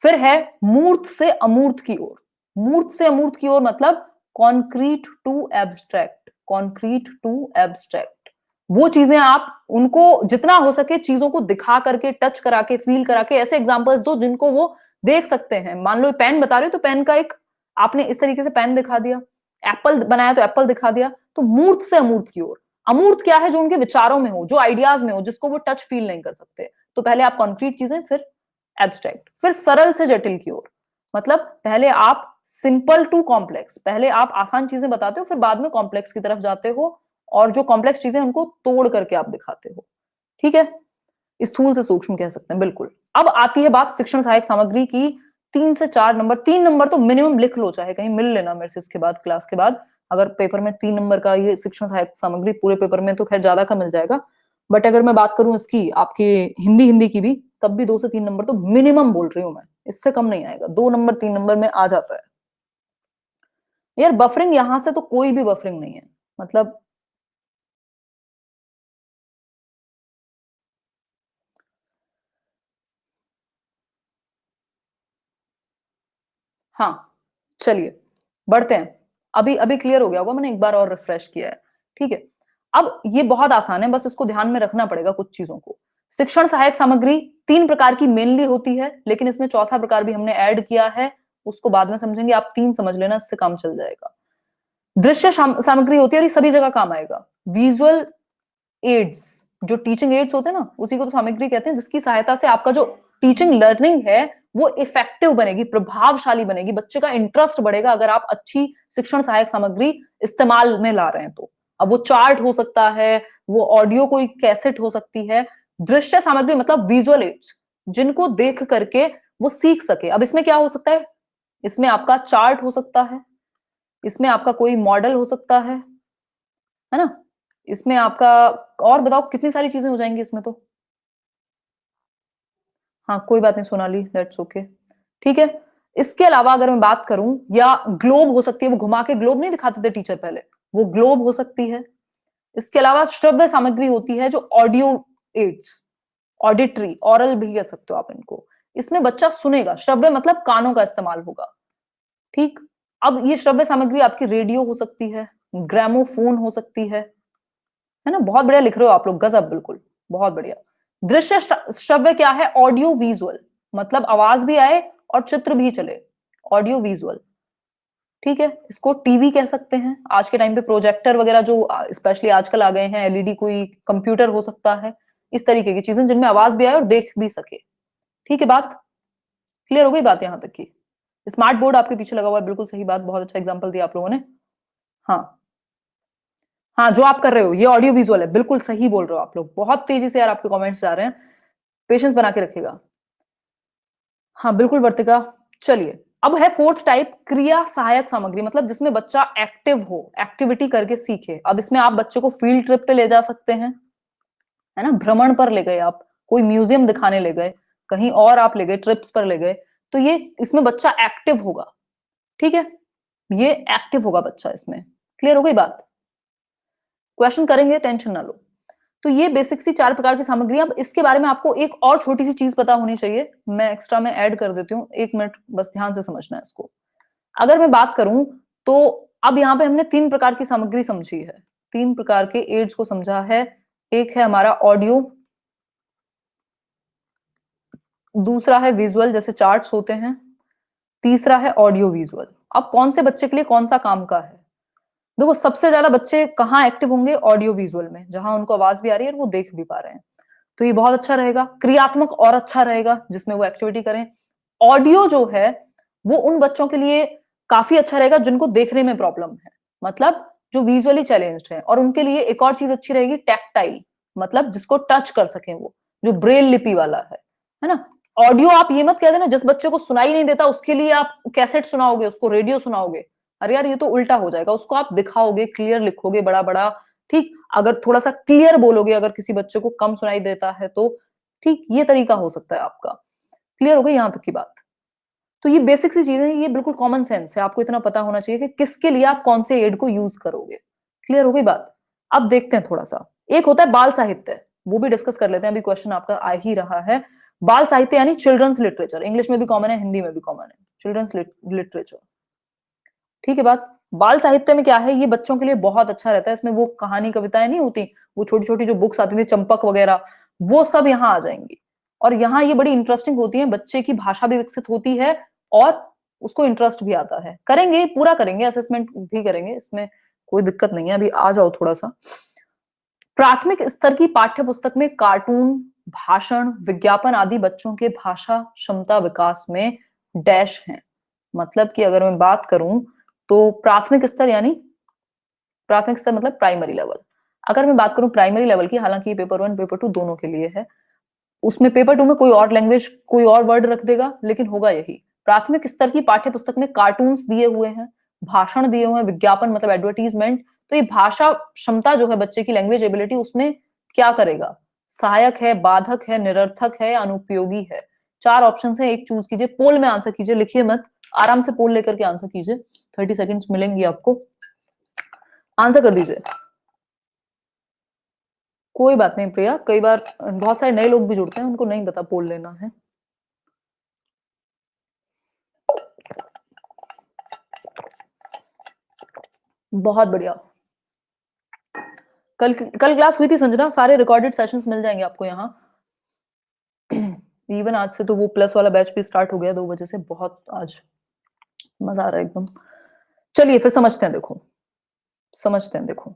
फिर है मूर्त से अमूर्त की ओर। मूर्त से अमूर्त की ओर मतलब concrete to abstract, concrete to abstract. वो चीजें आप उनको जितना हो सके चीजों को दिखा करके, टच करा के, फील करा के, ऐसे एग्जांपल्स दो जिनको वो देख सकते हैं। मान लो पेन बता रहे हो तो पेन का एक, आपने इस तरीके से पेन दिखा दिया, एप्पल बनाया तो एप्पल दिखा दिया। तो मूर्त से अमूर्त की ओर, अमूर्त क्या है, जो उनके विचारों में हो, जो आइडियाज में हो, जिसको वो टच फील नहीं कर सकते। तो पहले आप कॉन्क्रीट चीजें, फिर एब्स्ट्रैक्ट, फिर सरल से जटिल की ओर। मतलब पहले आप सिंपल टू कॉम्प्लेक्स, पहले आप आसान चीजें बताते हो, फिर बाद में कॉम्प्लेक्स की तरफ जाते हो, और जो कॉम्प्लेक्स चीजें उनको तोड़ करके आप दिखाते हो। ठीक है, स्थूल से सूक्ष्म कह सकते हैं, बिल्कुल। अब आती है बात शिक्षण सहायक सामग्री की। 3 से 4 नंबर, 3 नंबर तो मिनिमम लिख लो, चाहे कहीं मिल लेना मेरे से इसके बाद, क्लास के बाद। अगर पेपर में 3 नंबर का ये शिक्षण सहायक सामग्री पूरे पेपर में तो खैर ज्यादा का मिल जाएगा, बट अगर मैं बात करूं इसकी आपके हिंदी हिंदी की भी, तब भी 2 से 3 नंबर तो मिनिमम बोल रही हूं मैं, इससे कम नहीं आएगा। 2 नंबर 3 नंबर में आ जाता है यार। बफरिंग यहां से तो कोई भी बफरिंग नहीं है, मतलब हाँ, चलिए बढ़ते हैं। अभी अभी क्लियर हो गया होगा, मैंने एक बार और रिफ्रेश किया है। ठीक है, अब ये बहुत आसान है, बस इसको ध्यान में रखना पड़ेगा कुछ चीजों को। शिक्षण सहायक सामग्री 3 प्रकार की मेनली होती है, लेकिन इसमें चौथा प्रकार भी हमने ऐड किया है, उसको बाद में समझेंगे। आप 3 समझ लेना, इससे काम चल जाएगा। दृश्य सामग्री होती है, और ये सभी जगह काम आएगा। विजुअल एड्स, जो टीचिंग एड्स होते हैं ना, उसी को तो सामग्री कहते हैं, जिसकी सहायता से आपका जो टीचिंग लर्निंग है वो इफेक्टिव बनेगी, प्रभावशाली बनेगी, बच्चे का इंटरेस्ट बढ़ेगा अगर आप अच्छी शिक्षण सहायक सामग्री इस्तेमाल में ला रहे हैं तो। अब वो चार्ट हो सकता है, वो ऑडियो कोई कैसेट हो सकती है। दृश्य सामग्री मतलब विजुअल एड्स, जिनको देख करके वो सीख सके। अब इसमें क्या हो सकता है, इसमें आपका चार्ट हो सकता है, इसमें आपका कोई मॉडल हो सकता है ना, इसमें आपका, और बताओ कितनी सारी चीजें हो जाएंगी इसमें तो। हाँ, कोई बात नहीं सोनाली, दैट्स ओके। ठीक है, इसके अलावा अगर मैं बात करूं, या ग्लोब हो सकती है, वो घुमा के ग्लोब नहीं दिखाते थे टीचर पहले, वो ग्लोब हो सकती है। इसके अलावा श्रव्य सामग्री होती है, जो ऑडियो एड्स, ऑडिटरी, ऑरल भी कह सकते हो आप इनको। इसमें बच्चा सुनेगा, श्रव्य मतलब कानों का इस्तेमाल होगा। ठीक, अब ये श्रव्य सामग्री आपकी रेडियो हो सकती है, ग्रामोफोन हो सकती है ना। बहुत बढ़िया लिख रहे हो आप लोग, गजब, बिल्कुल बहुत बढ़िया। दृश्य श्रव्य क्या है, ऑडियो विजुअल, मतलब आवाज भी आए और चित्र भी चले, ऑडियो विजुअल। ठीक है, इसको टीवी कह सकते हैं। आज के टाइम पे प्रोजेक्टर वगैरह जो स्पेशली आजकल आ गए हैं, एलईडी, कोई कंप्यूटर हो सकता है, इस तरीके की चीजें जिनमें आवाज भी आए और देख भी सके। ठीक है, बात क्लियर हो गई, बात यहां तक की। स्मार्ट बोर्ड आपके पीछे लगा हुआ है, बिल्कुल सही बात, बहुत अच्छा एग्जाम्पल दिया आप लोगों ने। हाँ हाँ, जो आप कर रहे हो ये ऑडियो विजुअल है, बिल्कुल सही बोल रहे हो आप लोग, बहुत तेजी से यार आपके कमेंट्स जा रहे हैं। पेशेंस बना के रखिएगा। हाँ, बिल्कुल वर्तिका। चलिए, अब है फोर्थ टाइप, क्रिया सहायक सामग्री, मतलब जिसमें बच्चा एक्टिव हो, एक्टिविटी करके सीखे। अब इसमें आप बच्चे को फील्ड ट्रिप पे ले जा सकते हैं, है ना, भ्रमण पर ले गए आप, कोई म्यूजियम दिखाने ले गए, कहीं और आप ले गए, ट्रिप्स पर ले गए, तो ये इसमें बच्चा एक्टिव होगा। ठीक है, ये एक्टिव होगा बच्चा इसमें। क्लियर हो गई बात? क्वेश्चन करेंगे, टेंशन ना लो। तो ये बेसिक सी 4 प्रकार की सामग्री। अब इसके बारे में आपको एक और छोटी सी चीज पता होनी चाहिए, मैं एक्स्ट्रा में ऐड कर देती हूँ, 1 मिनट बस ध्यान से समझना है इसको। अगर मैं बात करूं तो अब यहाँ पे हमने 3 प्रकार की सामग्री समझी है, 3 प्रकार के एड्स को समझा है। एक है हमारा ऑडियो, दूसरा है विजुअल, जैसे चार्ट्स होते हैं, तीसरा है ऑडियो विजुअल। अब कौन से बच्चे के लिए कौन सा काम का है? देखो, सबसे ज्यादा बच्चे कहाँ एक्टिव होंगे? ऑडियो विजुअल में, जहां उनको आवाज भी आ रही है और वो देख भी पा रहे हैं, तो ये बहुत अच्छा रहेगा। क्रियात्मक और अच्छा रहेगा, जिसमें वो एक्टिविटी करें। ऑडियो जो है वो उन बच्चों के लिए काफी अच्छा रहेगा जिनको देखने में प्रॉब्लम है, मतलब जो विजुअली चैलेंज्ड है। और उनके लिए एक और चीज अच्छी रहेगी, टैक्टाइल, मतलब जिसको टच कर सके वो, जो ब्रेल लिपि वाला है ना। ऑडियो आप ये मत कह देना, जिस बच्चे को सुनाई नहीं देता उसके लिए आप कैसेट सुनाओगे, उसको रेडियो सुनाओगे, अरे यार ये तो उल्टा हो जाएगा। उसको आप दिखाओगे, क्लियर लिखोगे बड़ा बड़ा, ठीक। अगर थोड़ा सा क्लियर बोलोगे, अगर किसी बच्चे को कम सुनाई देता है तो ठीक, ये तरीका हो सकता है आपका। क्लियर हो गई यहां तक की बात? तो ये बेसिक सी चीजें, ये बिल्कुल कॉमन सेंस है, आपको इतना पता होना चाहिए कि किसके लिए आप कौन से एड को यूज करोगे। क्लियर हो गई बात? अब देखते हैं थोड़ा सा, एक होता है बाल साहित्य, वो भी डिस्कस कर लेते हैं। अभी क्वेश्चन आपका आ ही रहा है, बाल साहित्य यानी चिल्ड्रंस लिटरेचर, इंग्लिश में भी कॉमन है, हिंदी में भी कॉमन है, चिल्ड्रंस लिटरेचर। ठीक है बात? बाल साहित्य में क्या है, ये बच्चों के लिए बहुत अच्छा रहता है। इसमें वो कहानी कविताएं नहीं होती, वो छोटी छोटी जो बुक्स आती थी, चंपक वगैरह, वो सब यहाँ आ जाएंगी। और यहाँ ये बड़ी इंटरेस्टिंग होती है, बच्चे की भाषा भी विकसित होती है और उसको इंटरेस्ट भी आता है। करेंगे, पूरा करेंगे, असेसमेंट भी करेंगे, इसमें कोई दिक्कत नहीं है। अभी आ जाओ थोड़ा सा, प्राथमिक स्तर की पाठ्य पुस्तक में कार्टून, भाषण, विज्ञापन आदि बच्चों के भाषा क्षमता विकास में डैश हैं। मतलब कि अगर मैं बात करूं तो प्राथमिक स्तर यानी, प्राथमिक स्तर मतलब प्राइमरी लेवल। अगर मैं बात करूं प्राइमरी लेवल की, हालांकि पेपर 1 पेपर 2 दोनों के लिए है, उसमें पेपर 2 में कोई और लैंग्वेज कोई और वर्ड रख देगा, लेकिन होगा यही। प्राथमिक स्तर की पाठ्य पुस्तक में कार्टून्स दिए हुए हैं, भाषण दिए हुए हैं, विज्ञापन मतलब एडवर्टीजमेंट। तो ये भाषा क्षमता जो है बच्चे की, लैंग्वेज एबिलिटी, उसमें क्या करेगा? सहायक है, बाधक है, निरर्थक है, अनुपयोगी है। 4 ऑप्शन है, एक चूज कीजिए। पोल में आंसर कीजिए, लिखिए मत, आराम से पोल लेकर के आंसर कीजिए, 30 सेकेंड्स मिलेंगी आपको, आंसर कर दीजिए। कोई बात नहीं प्रिया, कई बार बहुत सारे नए लोग भी जुड़ते हैं, उनको नहीं पता पोल लेना है। बहुत बढ़िया। कल क्लास हुई थी संजना, सारे रिकॉर्डेड सेशंस मिल जाएंगे आपको यहाँ। इवन आज से तो वो प्लस वाला बैच भी स्टार्ट हो गया 2 बजे से, बहुत आज मजा आ रहा है एकदम। चलिए फिर समझते हैं, देखो समझते हैं, देखो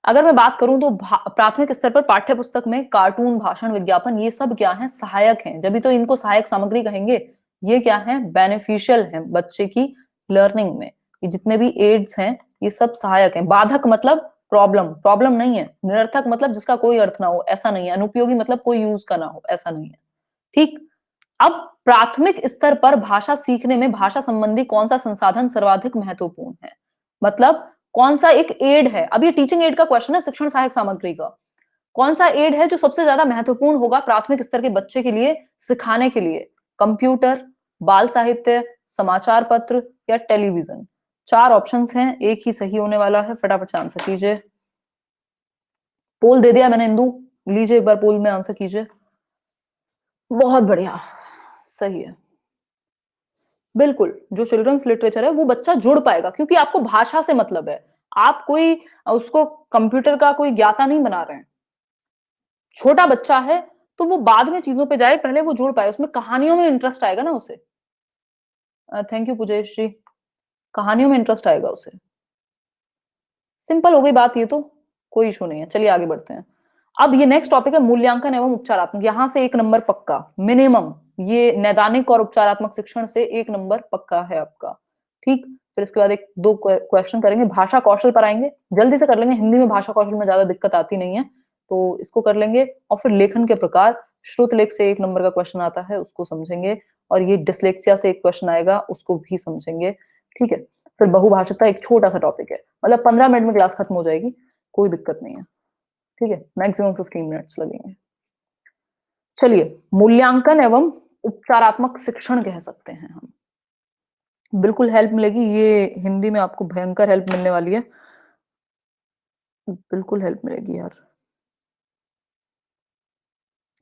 अगर मैं बात करूं तो प्राथमिक स्तर पर पाठ्य पुस्तक में कार्टून, भाषण, विज्ञापन, ये सब क्या है? सहायक हैं, जब भी तो इनको सहायक सामग्री कहेंगे। ये क्या है? बेनिफिशियल है बच्चे की लर्निंग में। ये जितने भी एड्स हैं ये सब सहायक हैं। बाधक मतलब प्रॉब्लम, प्रॉब्लम नहीं है। निरर्थक मतलब जिसका कोई अर्थ ना हो, ऐसा नहीं है। अनुपयोगी मतलब कोई यूज का ना हो, ऐसा नहीं है। ठीक। अब प्राथमिक स्तर पर भाषा सीखने में भाषा संबंधी कौन सा संसाधन सर्वाधिक महत्वपूर्ण है? मतलब कौन सा एक एड है? अब ये टीचिंग एड का क्वेश्चन है, शिक्षण सहायक सामग्री का। कौन सा एड है जो सबसे ज्यादा महत्वपूर्ण होगा प्राथमिक स्तर के बच्चे के लिए सिखाने के लिए? कंप्यूटर, बाल साहित्य, समाचार पत्र या टेलीविजन? 4 ऑप्शंस हैं, एक ही सही होने वाला है, फटाफट से आंसर कीजिए। पोल दे दिया मैंने इंदु, लीजिए एक बार पोल में आंसर कीजिए। बहुत बढ़िया, सही है। बिल्कुल, जो चिल्ड्रंस लिटरेचर है वो बच्चा जुड़ पाएगा, क्योंकि आपको भाषा से मतलब है। आप कोई उसको कंप्यूटर का कोई ज्ञाता नहीं बना रहे हैं। छोटा बच्चा है तो वो बाद में चीजों पे जाए, पहले वो जुड़ पाए, उसमें कहानियों में इंटरेस्ट आएगा ना उसे। थैंक यू पुजेश जी, कहानियों में इंटरेस्ट आएगा उसे। सिंपल हो गई बात, ये तो कोई इशू नहीं है। चलिए आगे बढ़ते हैं। अब ये नेक्स्ट टॉपिक है मूल्यांकन एवं उपचारात्मक। यहां से 1 नंबर पक्का मिनिमम, ये नैदानिक और उपचारात्मक शिक्षण से 1 नंबर पक्का है आपका। ठीक। फिर इसके बाद 1-2 क्वेश्चन करेंगे, भाषा कौशल पर आएंगे, जल्दी से कर लेंगे। हिंदी में भाषा कौशल में ज्यादा दिक्कत आती नहीं है, तो इसको कर लेंगे और फिर लेखन के प्रकार, श्रुत लेख से 1 नंबर का क्वेश्चन आता है, उसको समझेंगे और ये डिस्लेक्सिया से एक क्वेश्चन आएगा, उसको भी समझेंगे, ठीक है? फिर बहुभाषिकता एक छोटा-सा टॉपिक है, मतलब 15 मिनट में क्लास खत्म हो जाएगी, कोई दिक्कत नहीं है, ठीक है? मैक्सिमम 15 मिनट्स लगेंगे। चलिए, मूल्यांकन एवं उपचारात्मक शिक्षण कह सकते हैं हम। बिल्कुल हेल्प मिलेगी, ये हिंदी में आपको भयंकर हेल्प मिलने वाली है। बिल्कुल हेल्प मिलेगी यार।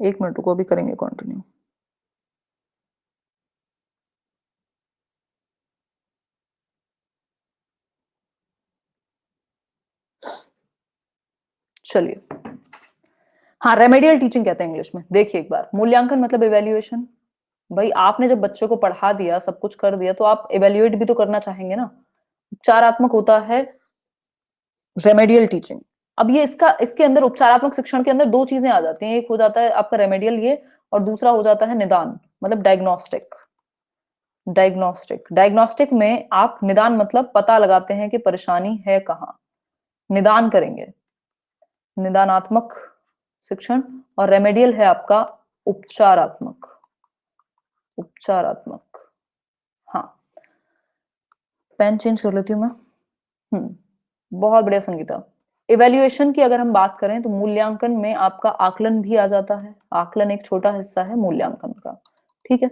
1 मिनट रुको, अभी करेंगे कंटिन्यू। चलिए, हाँ, रेमेडियल टीचिंग कहते हैं इंग्लिश में। देखिए एक बार, मूल्यांकन मतलब इवैल्यूएशन। भई आपने जब बच्चों को पढ़ा दिया, सब कुछ कर दिया, तो आप इवैल्यूएट भी तो करना चाहेंगे ना। उपचारात्मक होता है रेमेडियल टीचिंग। अब ये इसके अंदर उपचारात्मक शिक्षण के अंदर 2 चीज़ें आ जाती हैं। एक हो जाता है आपका रेमेडियल ये और दूसरा हो जाता है निदान, मतलब डायग्नोस्टिक। डायग्नोस्टिक में आप निदान मतलब पता लगाते हैं कि परेशानी है कहाँ, निदान करेंगे। निदानात्मक शिक्षण और रेमेडियल है आपका उपचारात्मक। उपचारात्मक, हाँ। पेन चेंज कर लेती हूँ मैं। बहुत बढ़िया संगीता। इवैल्यूएशन की अगर हम बात करें तो मूल्यांकन में आपका आकलन भी आ जाता है। आकलन एक छोटा हिस्सा है मूल्यांकन का, ठीक है?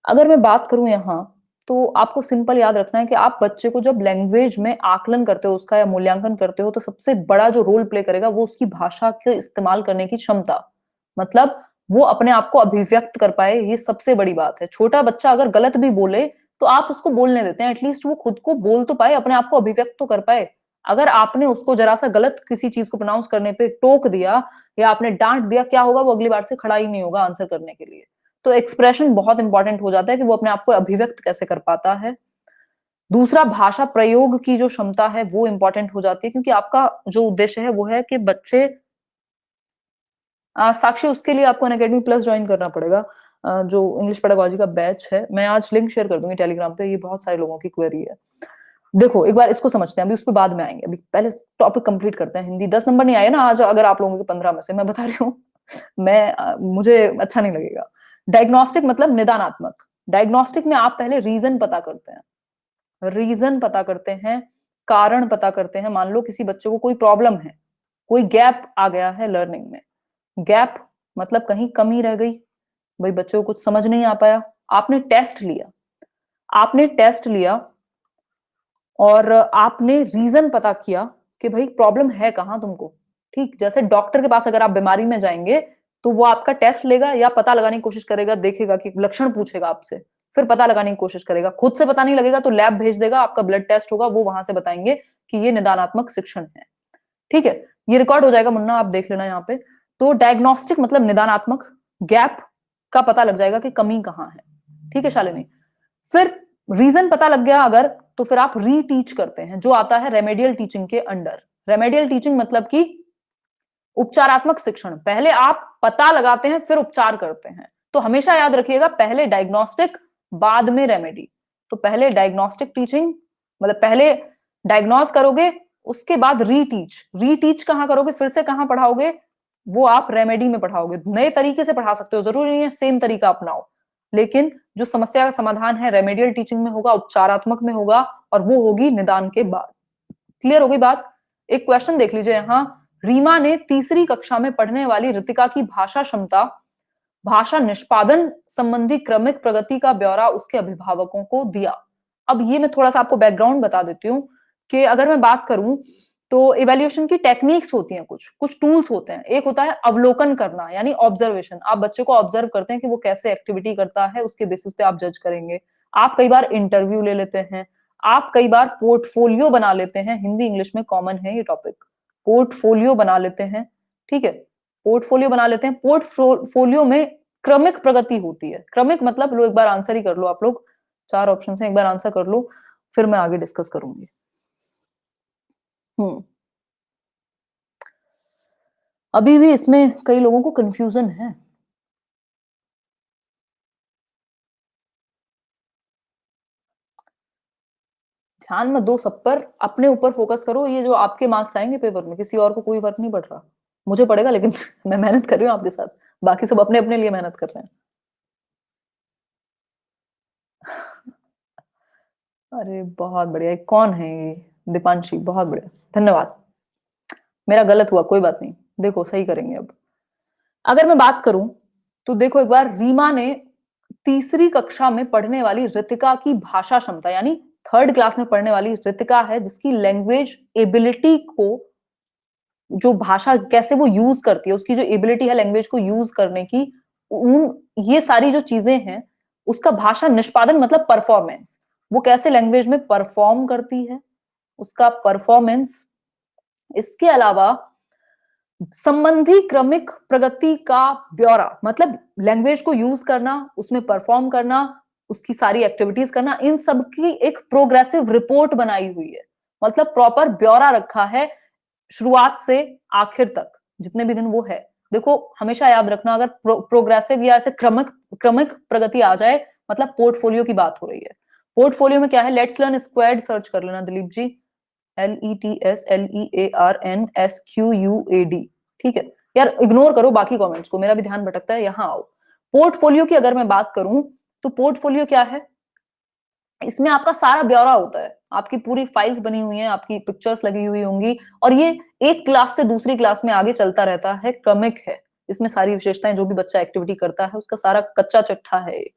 अगर मैं बात करूँ यहाँ, तो आपको सिंपल याद रखना है कि आप बच्चे को जब लैंग्वेज में आकलन करते हो उसका या मूल्यांकन करते हो, तो सबसे बड़ा जो रोल प्ले करेगा वो उसकी भाषा के इस्तेमाल करने की क्षमता। मतलब वो अपने आप को अभिव्यक्त कर पाए, ये सबसे बड़ी बात है। छोटा बच्चा अगर गलत भी बोले, तो आप उसको बोलने देते हैं, एटलीस्ट वो खुद को बोल तो पाए, अपने आप को अभिव्यक्त तो कर पाए। अगर आपने उसको जरा-सा गलत किसी चीज़ को प्रोनाउंस करने पे टोक दिया या आपने डाँट दिया, क्या होगा? वो अगली बार से खड़ा ही नहीं होगा आंसर करने के लिए। तो एक्सप्रेशन बहुत इंपॉर्टेंट हो जाता है कि वो अपने आप को अभिव्यक्त कैसे कर पाता है। दूसरा, भाषा प्रयोग की जो क्षमता है वो इंपॉर्टेंट हो जाती है, क्योंकि आपका जो उद्देश्य है वो है कि बच्चे साक्षी, उसके लिए आपको अनअकैडमी प्लस जॉइन करना पड़ेगा। जो इंग्लिश पेडागोजी का बैच है, मैं आज लिंक शेयर कर दूंगी टेलीग्राम पे, ये बहुत सारे लोगों की क्वेरी है। देखो एक बार इसको समझते हैं, अभी उस पे बाद में आएंगे, अभी पहले टॉपिक कंप्लीट करते हैं। हिंदी 10 नंबर नहीं आए ना आज, अगर आप लोगों के 15 में से, मैं बता रही हूँ। मुझे अच्छा नहीं लगेगा। डायग्नोस्टिक मतलब निदानात्मक। डायग्नोस्टिक में आप पहले रीजन पता करते हैं, रीजन पता करते हैं, कारण पता करते हैं। मान लो किसी बच्चे को कोई प्रॉब्लम है, कोई गैप आ गया है लर्निंग में। गैप मतलब कहीं कमी रह गई, भाई बच्चे को कुछ समझ नहीं आ पाया। आपने टेस्ट लिया, आपने टेस्ट लिया और आपने रीजन पता किया कि भाई प्रॉब्लम है कहाँ तुमको। ठीक, जैसे डॉक्टर के पास अगर आप बीमारी में जाएंगे, तो वो आपका टेस्ट लेगा या पता लगाने की कोशिश करेगा, देखेगा कि लक्षण पूछेगा आपसे, फिर पता लगाने की कोशिश करेगा। खुद से पता नहीं लगेगा तो लैब भेज देगा, आपका ब्लड टेस्ट होगा, वो वहां से बताएंगे कि ये निदानात्मक शिक्षण है। ठीक है, ये रिकॉर्ड हो जाएगा मुन्ना, आप देख लेना यहाँ पे। तो डायग्नोस्टिक मतलब निदानात्मक, गैप का पता लग जाएगा कि कमी कहाँ है। ठीक है शालिनी, फिर रीजन पता लग गया अगर, तो फिर आप रीटीच करते हैं, जो आता है रेमेडियल टीचिंग के अंडर। रेमेडियल टीचिंग मतलब कि उपचारात्मक शिक्षण। पहले आप पता लगाते हैं फिर उपचार करते हैं। तो हमेशा याद रखिएगा, पहले डायग्नोस्टिक बाद में रेमेडी। तो पहले डायग्नोस्टिक टीचिंग मतलब पहले डायग्नोस करोगे, उसके बाद रीटीच। रीटीच कहां करोगे, फिर से कहां पढ़ाओगे, वो आप रेमेडी में पढ़ाओगे। नए तरीके से पढ़ा सकते हो, जरूरी नहीं है सेम तरीका अपनाओ, लेकिन जो समस्या का समाधान है रेमेडियल टीचिंग में होगा, उपचारात्मक में होगा, और वो होगी निदान के बाद। क्लियर हो गई बात? एक क्वेश्चन देख लीजिए यहाँ। रीमा ने तीसरी कक्षा में पढ़ने वाली रितिका की भाषा क्षमता, भाषा निष्पादन संबंधी क्रमिक प्रगति का ब्यौरा उसके अभिभावकों को दिया। अब ये मैं थोड़ा सा आपको बैकग्राउंड बता देती हूँ कि अगर मैं बात करूं तो इवैल्यूएशन की टेक्निक्स होती हैं, कुछ कुछ टूल्स होते हैं। एक होता है अवलोकन करना, यानी ऑब्जर्वेशन। आप बच्चे को ऑब्जर्व करते हैं कि वो कैसे एक्टिविटी करता है, उसके बेसिस पे आप जज करेंगे। आप कई बार इंटरव्यू ले लेते हैं, आप कई बार पोर्टफोलियो बना लेते हैं। हिंदी इंग्लिश में कॉमन है ये टॉपिक, पोर्टफोलियो बना लेते हैं। ठीक है, पोर्टफोलियो बना लेते हैं। पोर्टफोलियो में क्रमिक प्रगति होती है। क्रमिक मतलब, लो एक बार आंसर ही कर लो आप लोग, 4 ऑप्शन है, एक बार आंसर कर लो, फिर मैं आगे डिस्कस करूंगी। हम्म, अभी भी इसमें कई लोगों को कंफ्यूजन है। ध्यान मत दो सब पर, अपने ऊपर फोकस करो। ये जो आपके मार्क्स आएंगे पेपर में, किसी और को कोई फर्क नहीं पड़ रहा। मुझे पड़ेगा, लेकिन मैं मेहनत कर रही हूँ आपके साथ। बाकी सब अपने-अपने लिए मेहनत कर रहे हैं। अरे बहुत बढ़िया! ये कौन है ये? दीपांशी, बहुत बढ़िया, धन्यवाद। मेरा गलत हुआ, कोई बात नहीं। देखो सही करेंगे अब। अगर मैं बात करूँ, तो देखो एक बार रीमा ने तीसरी कक्षा में पढ़ने वाली रितिका की भाषा क्षमता, यानी 3rd क्लास में पढ़ने वाली रितिका है, जिसकी लैंग्वेज एबिलिटी को, जो भाषा कैसे वो यूज़ करती है, उसकी जो एबिलिटी है लैंग्वेज को यूज़ करने की, उन ये सारी जो चीज़ें हैं, उसका भाषा निष्पादन मतलब परफॉर्मेंस। वो कैसे लैंग्वेज में परफॉर्म करती है, उसका परफॉर्मेंस। इसके अलावा संबंधी क्रमिक प्रगति का ब्यौरा, मतलब लैंग्वेज को यूज़ करना, उसमें परफॉर्म करना, उसकी सारी एक्टिविटीज़ करना, इन सब की एक प्रोग्रेसिव रिपोर्ट बनाई हुई है। मतलब प्रॉपर ब्यौरा रखा है शुरुआत से आखिर तक, जितने भी दिन वो है। देखो हमेशा याद रखना, अगर प्रोग्रेसिव या ऐसे क्रमिक क्रमिक प्रगति आ जाए, मतलब पोर्टफोलियो की बात हो रही है। पोर्टफोलियो में क्या है, लेट्स लर्न स्क्वायर्ड सर्च कर लेना दिलीप जी, LETSLEARNSQUAD, ठीक है। यार इग्नोर करो बाकी कमेंट्स को, मेरा भी ध्यान भटकता है, यहाँ आओ। पोर्टफोलियो की अगर मैं बात करूं, तो पोर्टफोलियो क्या है, इसमें आपका सारा ब्यौरा होता है, आपकी पूरी फाइल्स बनी हुई हैं, आपकी पिक्चर्स लगी हुई होंगी, और ये एक क्लास से दूसरी क्लास में आगे चलता रहता है, क्रमिक है। इसमें सारी विशेषताएं, जो भी बच्चा एक्टिविटी करता है उसका सारा कच्चा चिट्ठा है ये,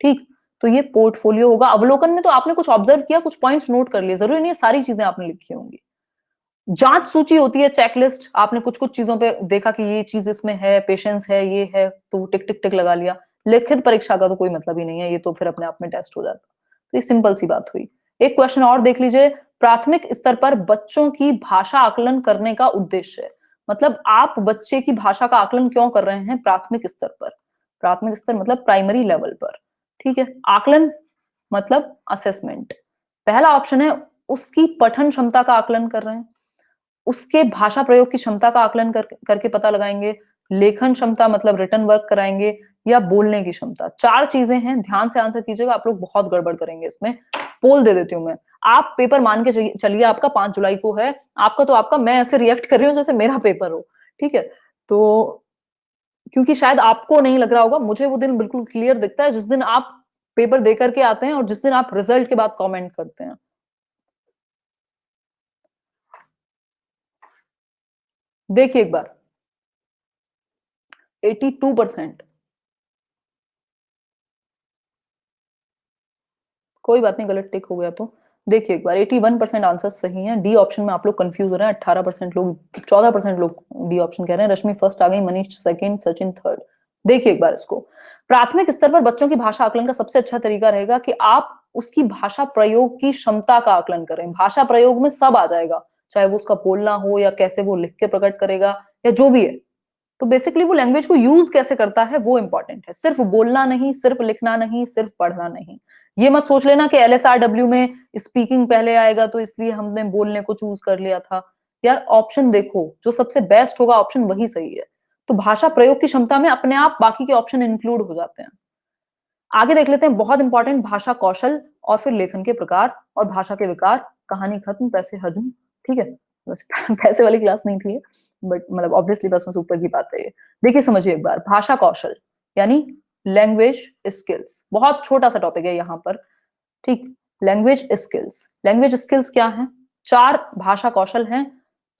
ठीक। तो ये पोर्टफोलियो होगा। अवलोकन में तो आपने कुछ ऑब्जर्व किया, कुछ पॉइंट्स नोट कर लिए, जरूरी नहीं है सारी चीजें आपने लिखी होंगी। जांच सूची होती है, चेकलिस्ट, आपने कुछ कुछ चीजों पे देखा कि ये चीज इसमें है, पेशेंस है, ये है, तो टिक टिक टिक लगा लिया। लिखित परीक्षा का तो कोई मतलब ही नहीं है, ये तो फिर अपने आप में टेस्ट हो जाता। तो ये सिंपल सी बात हुई। एक क्वेश्चन और देख लीजिए, प्राथमिक स्तर पर बच्चों की भाषा आकलन करने का उद्देश्य, मतलब आप बच्चे की भाषा का आकलन क्यों कर रहे हैं प्राथमिक स्तर पर। प्राथमिक स्तर मतलब प्राइमरी लेवल पर, ठीक है। आकलन मतलब असेसमेंट। पहला ऑप्शन है उसकी पठन क्षमता का आकलन कर रहे हैं, उसके भाषा प्रयोग की क्षमता का आकलन करके पता लगाएंगे, लेखन क्षमता मतलब रिटन वर्क कराएंगे, या बोलने की क्षमता। 4 चीजें हैं, ध्यान से आंसर कीजिएगा, आप लोग बहुत गड़बड़ करेंगे इसमें। पोल दे देती हूँ मैं, आप पेपर मान के चलिए आपका 5 जुलाई को है, आपका तो आपका, मैं ऐसे रिएक्ट कर रही हूँ जैसे मेरा पेपर हो, ठीक है। तो क्योंकि शायद आपको नहीं लग रहा होगा, मुझे वो दिन बिल्कुल क्लियर दिखता है, जिस दिन आप पेपर दे करके आते हैं और जिस दिन आप रिजल्ट के बाद कमेंट करते हैं। देखिए एक बार, 82%, कोई बात नहीं, गलत टिक हो गया तो। देखिए एक बार, 81% आंसर सही हैं। डी ऑप्शन में आप लोग कंफ्यूज हो रहे हैं, 18% लोग, 14% लोग डी ऑप्शन कह रहे हैं। रश्मि फर्स्ट आ गई, मनीष सेकंड, सचिन थर्ड। देखिए एक बार इसको, प्राथमिक स्तर पर बच्चों की भाषा आकलन का सबसे अच्छा तरीका रहेगा कि आप उसकी भाषा प्रयोग की क्षमता का आकलन करें। भाषा प्रयोग में सब आ जाएगा, चाहे वो उसका बोलना हो, या कैसे वो लिख के प्रकट करेगा, या जो भी है। तो बेसिकली वो लैंग्वेज को यूज कैसे करता है वो इंपॉर्टेंट है, सिर्फ बोलना नहीं, सिर्फ लिखना नहीं, सिर्फ पढ़ना नहीं। ये मत सोच लेना कि LSRW में स्पीकिंग पहले आएगा तो इसलिए हमने बोलने को चूज कर लिया था। यार ऑप्शन देखो, जो सबसे बेस्ट होगा ऑप्शन वही सही है। तो भाषा प्रयोग की क्षमता में अपने आप बाकी के ऑप्शन इंक्लूड हो जाते हैं। आगे देख लेते हैं, बहुत इंपॉर्टेंट, भाषा कौशल, और फिर लेखन के प्रकार और भाषा के विकार। कहानी खत्म, पैसे हजम, ठीक है। बस पैसे वाली क्लास नहीं थी, बट मतलब ऑब्वियसली प्रश्नों से ऊपर की बात है ये। देखिए समझिए एक बार, भाषा कौशल यानी लैंग्वेज स्किल्स, बहुत छोटा सा टॉपिक है यहाँ पर, ठीक। लैंग्वेज स्किल्स, लैंग्वेज स्किल्स क्या है, 4 भाषा कौशल हैं।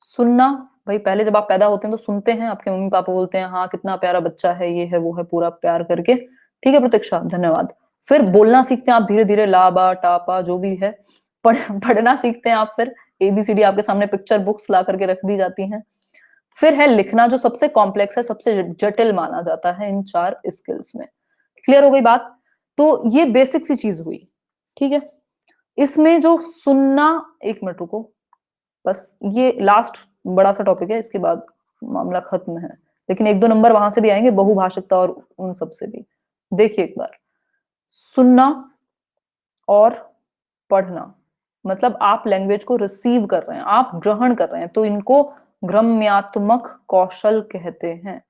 सुनना, भाई पहले जब आप पैदा होते हैं तो सुनते हैं, आपके मम्मी पापा बोलते हैं हाँ कितना प्यारा बच्चा है, ये है वो है, पूरा प्यार करके, ठीक है प्रतीक्षा, धन्यवाद। फिर बोलना सीखते हैं आप धीरे धीरे, ला बा टा पा जो भी है। पढ़ना सीखते हैं आप, फिर ABCD आपके सामने पिक्चर बुक्स ला करके रख दी जाती हैं। फिर है लिखना, जो सबसे कॉम्प्लेक्स है, सबसे जटिल माना जाता है इन 4 स्किल्स में। क्लियर हो गई बात। तो ये बेसिक सी चीज हुई, ठीक है। इसमें जो सुनना, 1 मिनट रुको, बस ये लास्ट बड़ा सा टॉपिक है, इसके बाद मामला खत्म है। लेकिन 1-2 नंबर वहां से भी आएंगे, बहुभाषिकता और उन सब से भी। देखिए एक बार, सुनना और पढ़ना, मतलब आप लैंग्वेज को रिसीव कर रहे हैं, आप ग्रहण कर रहे हैं, तो इनको ग्रम्यात्मक कौशल कहते हैं।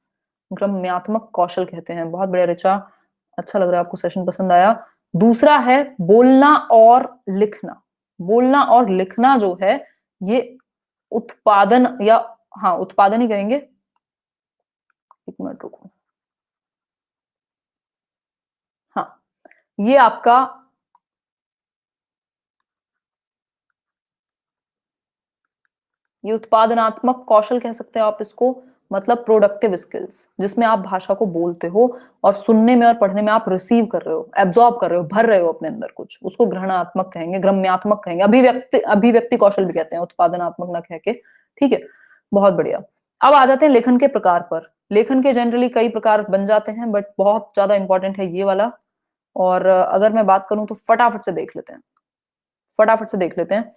ग्रम्यात्मक कौशल कहते हैं। बहुत बढ़िया ऋचा, अच्छा लग रहा है आपको, सेशन पसंद आया। दूसरा है बोलना और लिखना। बोलना और लिखना जो है, ये उत्पादन, या हाँ उत्पादन ही कहेंगे, एक मिनट रुको। हाँ, ये आपका ये उत्पादनात्मक कौशल कह सकते हैं आप इसको, मतलब प्रोडक्टिव स्किल्स, जिसमें आप भाषा को बोलते हो और सुनने में और पढ़ने में आप रिसीव कर रहे हो, एब्जॉर्ब कर रहे हो, भर रहे हो अपने अंदर कुछ, उसको ग्रहणात्मक कहेंगे, ग्रम्यात्मक कहेंगे, अभिव्यक्ति अभिव्यक्ति कौशल भी कहते हैं, उत्पादनात्मक ना कह के। ठीक है, बहुत बढ़िया। अब आ जाते हैं लेखन के प्रकार पर। लेखन के जनरली कई प्रकार बन जाते हैं, बट बहुत ज्यादा इंपॉर्टेंट है ये वाला। और अगर मैं बात करूं तो फटाफट से देख लेते हैं, फटाफट से देख लेते हैं,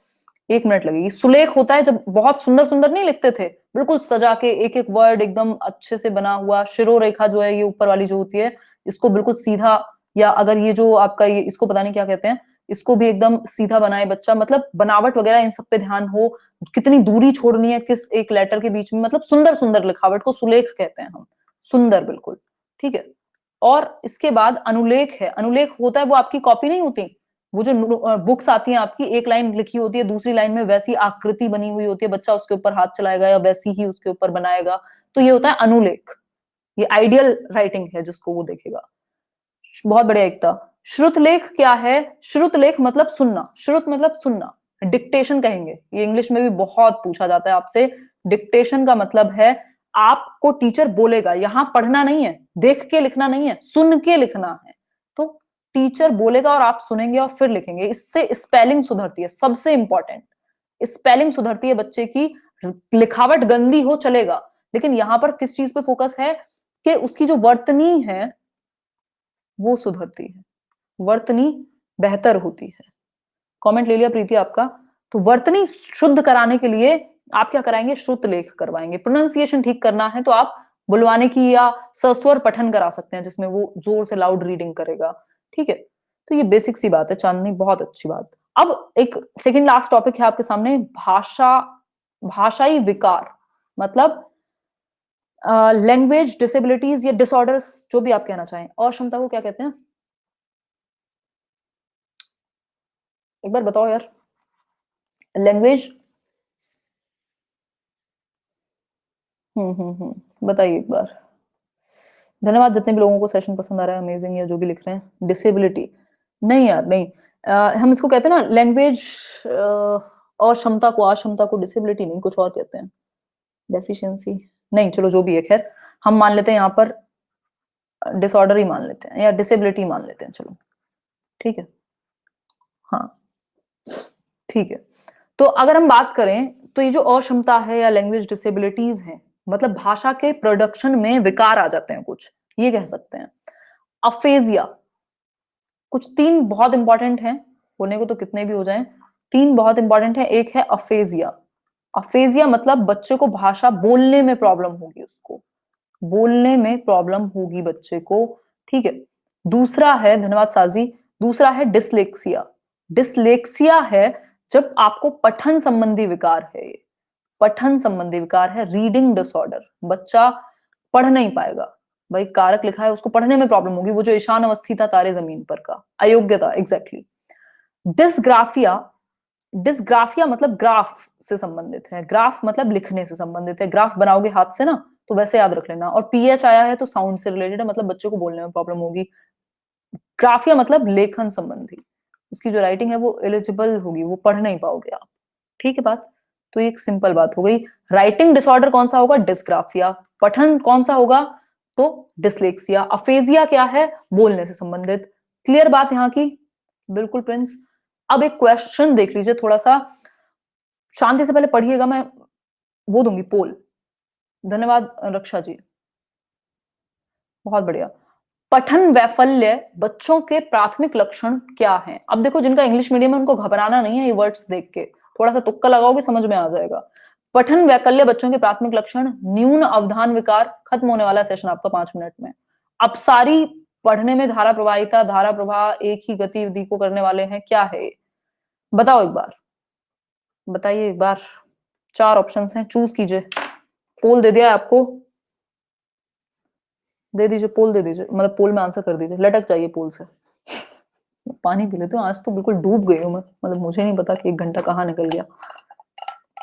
1 मिनट लगेगी। सुलेख होता है जब बहुत सुंदर सुंदर नहीं लिखते थे, बिल्कुल सजा के एक एक वर्ड एकदम अच्छे से बना हुआ, शिरोरेखा जो है ये ऊपर वाली जो होती है, इसको बिल्कुल सीधा, या अगर ये जो आपका ये इसको पता नहीं क्या कहते हैं, इसको भी एकदम सीधा बनाए बच्चा, मतलब बनावट वगैरह इन सब पे ध्यान हो, कितनी दूरी छोड़नी है किस एक लेटर के बीच में, मतलब सुंदर सुंदर लिखावट को सुलेख कहते हैं हम, सुंदर बिल्कुल। ठीक है, और इसके बाद अनुलेख है। अनुलेख होता है वो आपकी कॉपी नहीं होती, वो जो बुक्स आती हैं आपकी, एक लाइन लिखी होती है, दूसरी लाइन में वैसी आकृति बनी हुई होती है, बच्चा उसके ऊपर हाथ चलाएगा या वैसी ही उसके ऊपर बनाएगा, तो ये होता है अनुलेख। ये आइडियल राइटिंग है जिसको वो देखेगा। बहुत बढ़िया एकता। श्रुतलेख क्या है? श्रुतलेख मतलब सुनना, श्रुत मतलब सुनना, डिक्टेशन कहेंगे, ये इंग्लिश में भी बहुत पूछा जाता है आपसे। डिक्टेशन का मतलब है आपको टीचर बोलेगा, यहां पढ़ना नहीं है, देख के लिखना नहीं है, सुन के लिखना है। तो टीचर बोलेगा और आप सुनेंगे और फिर लिखेंगे, इससे स्पेलिंग सुधरती है, सबसे इंपॉर्टेंट स्पेलिंग सुधरती है बच्चे की। लिखावट गंदी हो चलेगा, लेकिन यहां पर किस चीज पे फोकस है कि उसकी जो वर्तनी है वो सुधरती है, वर्तनी बेहतर होती है। कमेंट ले लिया प्रीति आपका। तो वर्तनी शुद्ध कराने के लिए आप क्या कराएंगे? श्रुत लेख करवाएंगे। प्रोनाउंसिएशन ठीक करना है तो आप बुलवाने की या सस्वर पठन करा सकते हैं, जिसमें वो जोर से लाउड रीडिंग करेगा। ठीक है, तो ये बेसिक सी बात है चांदनी, बहुत अच्छी बात। अब एक सेकंड लास्ट टॉपिक है आपके सामने, भाषा, भाषाई विकार, मतलब लैंग्वेज डिसेबिलिटीज या डिसऑर्डर्स, जो भी आप कहना चाहें। और क्षमता को क्या कहते हैं? एक बार बताओ यार। लैंग्वेज, बताइए एक बार। धन्यवाद जितने भी लोगों को सेशन पसंद आ रहा है, अमेजिंग, या जो भी लिख रहे हैं। डिसेबिलिटी नहीं यार, नहीं। हम इसको कहते हैं ना लैंग्वेज अक्षमता को, अक्षमता को डिसेबिलिटी नहीं, कुछ और कहते हैं, डेफिशिएंसी नहीं, चलो जो भी है, खैर हम मान लेते हैं यहाँ पर डिसऑर्डर ही मान लेते हैं, या डिसेबिलिटी मान लेते हैं, चलो ठीक है। हाँ ठीक है, तो अगर हम बात करें तो ये जो अक्षमता है या लैंग्वेज डिसेबिलिटीज हैं, मतलब भाषा के प्रोडक्शन में विकार आ जाते हैं कुछ, ये कह सकते हैं। अफेजिया, कुछ 3 बहुत इंपॉर्टेंट हैं, होने को तो कितने भी हो जाएं, 3 बहुत इंपॉर्टेंट है। एक है अफेजिया। अफेजिया मतलब बच्चे को भाषा बोलने में प्रॉब्लम होगी, उसको बोलने में प्रॉब्लम होगी बच्चे को। ठीक है, दूसरा है, धन्यवाद साजी, दूसरा है डिसलेक्सिया। डिसलेक्सिया है जब आपको पठन संबंधी विकार है, ये पठन संबंधी विकार है, रीडिंग डिसऑर्डर, बच्चा पढ़ नहीं पाएगा। भाई कारक लिखा है, उसको पढ़ने में प्रॉब्लम होगी, वो जो ईशान अवस्थी था तारे जमीन पर का, अयोग्यता, एग्जैक्टली। डिसग्राफिया, डिसग्राफिया मतलब ग्राफ से संबंधित है, ग्राफ मतलब लिखने से संबंधित है, ग्राफ बनाओगे हाथ से ना, तो वैसे याद रख लेना। और पीएच आया है तो साउंड से रिलेटेड है, मतलब बच्चे को बोलने में प्रॉब्लम होगी। ग्राफिया मतलब लेखन संबंधी, उसकी जो राइटिंग है वो एलिजिबल होगी, वो पढ़ नहीं पाओगे आप। ठीक है बात, तो एक सिंपल बात हो गई। राइटिंग डिसऑर्डर कौन सा होगा? डिस्ग्राफिया। पठन कौन सा होगा? तो डिसलेक्सिया। अफेजिया क्या है? बोलने से संबंधित। क्लियर बात यहाँ की? बिल्कुल प्रिंस। अब एक क्वेश्चन देख लीजिए, थोड़ा सा शांति से पहले पढ़िएगा, मैं वो दूंगी पोल। धन्यवाद रक्षा जी, बहुत बढ़िया। पठन वैफल्य बच्चों के प्राथमिक लक्षण क्या हैं? अब देखो, जिनका इंग्लिश मीडियम है उनको घबराना नहीं है, ये वर्ड्स देख के थोड़ा सा तुक्का लगाओगे समझ में आ जाएगा। पठन वैकल्य बच्चों के प्राथमिक लक्षण, न्यून अवधान विकार, खत्म होने वाला सेशन आपका 5 मिनट में। अपसारी, पढ़ने में धारा प्रवाहिता, धारा प्रवाह एक ही गतिविधि को करने वाले हैं, क्या है ये? बताओ एक बार, बताइए एक बार। 4 ऑप्शंस हैं, चूज कीजिए। पोल दे दिया है आपको, दे दीजिए पोल, दे दीजिए, मतलब पोल में आंसर कर दीजिए, लटक जाइए पोल से। पानी पी लेते हो, आज तो बिल्कुल डूब गई हूँ मैं, मतलब मुझे नहीं पता कि 1 घंटा कहाँ निकल गया।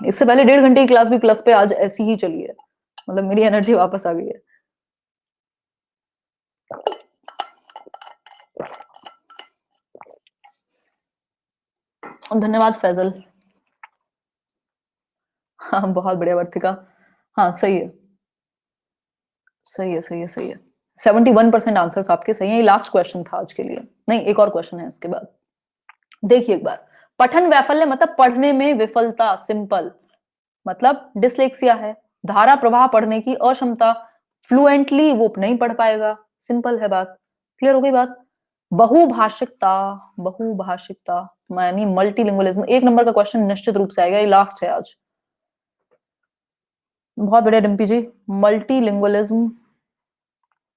इससे पहले 1.5 घंटे की क्लास भी प्लस पे आज ऐसी ही चली है, मतलब मेरी एनर्जी वापस आ गई है। धन्यवाद फैजल। हाँ, बहुत बढ़िया वर्तिका। हाँ, सही है। सही है, सही है, सही है। 71% आंसर्स आपके सही हैं। ये लास्ट क्वेश्चन था आज के लिए। नहीं, एक और क्वेश्चन है इसके बाद। देखिए एक बार, पठन वैफल्य मतलब पढ़ने में विफलता, सिंपल। मतलब डिसलेक्सिया है, धारा प्रवाह पढ़ने की अक्षमता, फ्लुएंटली वो नहीं पढ़ पाएगा, सिंपल है बात। क्लियर हो गई बात? बहुभाषिकता, बहुभाषिकता यानी मल्टीलिंगुअलिज्म, 1 नंबर का क्वेश्चन निश्चित रूप से आएगा, ये लास्ट है आज। बहुत बढ़िया डिम्पी जी। मल्टीलिंगुअलिज्म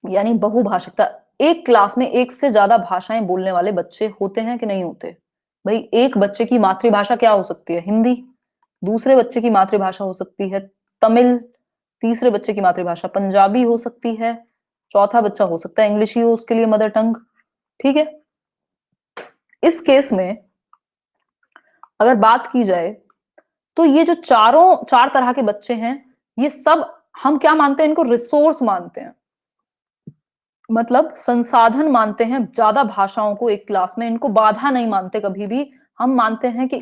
यानी बहुभाषिकता। एक क्लास में एक से ज्यादा भाषाएं बोलने वाले बच्चे होते हैं कि नहीं होते? भाई, एक बच्चे की मातृभाषा क्या हो सकती है? हिंदी। दूसरे बच्चे की मातृभाषा हो सकती है तमिल। तीसरे बच्चे की मातृभाषा पंजाबी हो सकती है। चौथा बच्चा हो सकता है इंग्लिश ही हो उसके लिए मदर टंग। ठीक है। इस केस में अगर बात की जाए तो ये जो चार तरह के बच्चे हैं, ये सब हम क्या मानते हैं? इनको रिसोर्स मानते हैं, मतलब संसाधन मानते हैं। ज्यादा भाषाओं को एक क्लास में, इनको बाधा नहीं मानते कभी भी। हम मानते हैं कि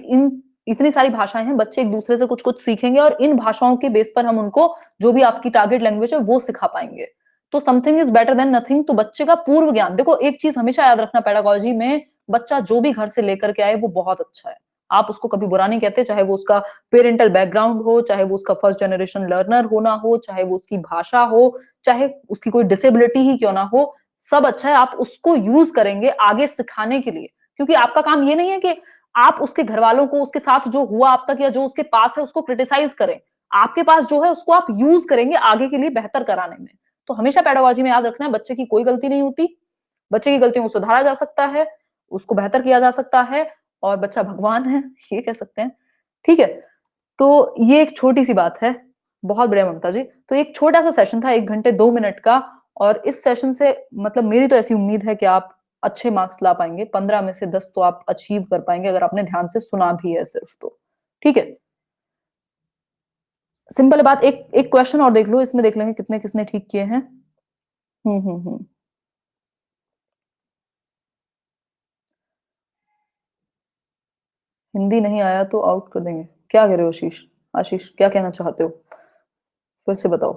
इतनी सारी भाषाएं हैं, बच्चे एक दूसरे से कुछ कुछ सीखेंगे और इन भाषाओं के बेस पर हम उनको जो भी आपकी टारगेट लैंग्वेज है वो सिखा पाएंगे। तो something is better than nothing. तो बच्चे का पूर्व ज्ञान, देखो एक चीज हमेशा याद रखना, पेडागोजी में बच्चा जो भी घर से लेकर के आए वो बहुत अच्छा है। आप उसको कभी बुरा नहीं कहते, चाहे वो उसका पेरेंटल बैकग्राउंड हो, चाहे वो उसका फर्स्ट जनरेशन लर्नर होना हो, चाहे वो उसकी भाषा हो, चाहे उसकी कोई डिसेबिलिटी ही क्यों ना हो, सब अच्छा है। आप उसको यूज करेंगे आगे सिखाने के लिए, क्योंकि आपका काम ये नहीं है कि आप उसके घर वालों को, उसके साथ जो हुआ अब तक या जो उसके पास है उसको क्रिटिसाइज करें। आपके पास जो है उसको आप यूज करेंगे आगे के लिए बेहतर कराने में। तो हमेशा पेडागोजी में याद रखना है, बच्चे की कोई गलती नहीं होती, बच्चे की गलतियों को सुधारा जा सकता है, उसको बेहतर किया जा सकता है, और बच्चा भगवान है ये कह सकते हैं। ठीक है। तो ये एक छोटी सी बात है। बहुत बढ़िया ममता जी। तो एक छोटा सा सेशन था, 1 घंटे 2 मिनट का, और इस सेशन से मतलब मेरी तो ऐसी उम्मीद है कि आप अच्छे मार्क्स ला पाएंगे। 15 में से 10 तो आप अचीव कर पाएंगे अगर आपने ध्यान से सुना भी है सिर्फ तो। ठीक है, सिंपल बात। एक एक क्वेश्चन और देख लो, इसमें देख लेंगे कितने किसने ठीक किए हैं। हम्म। हिंदी नहीं आया तो आउट कर देंगे, क्या कह रहे हो आशीष? आशीष क्या कहना चाहते हो? फिर से बताओ।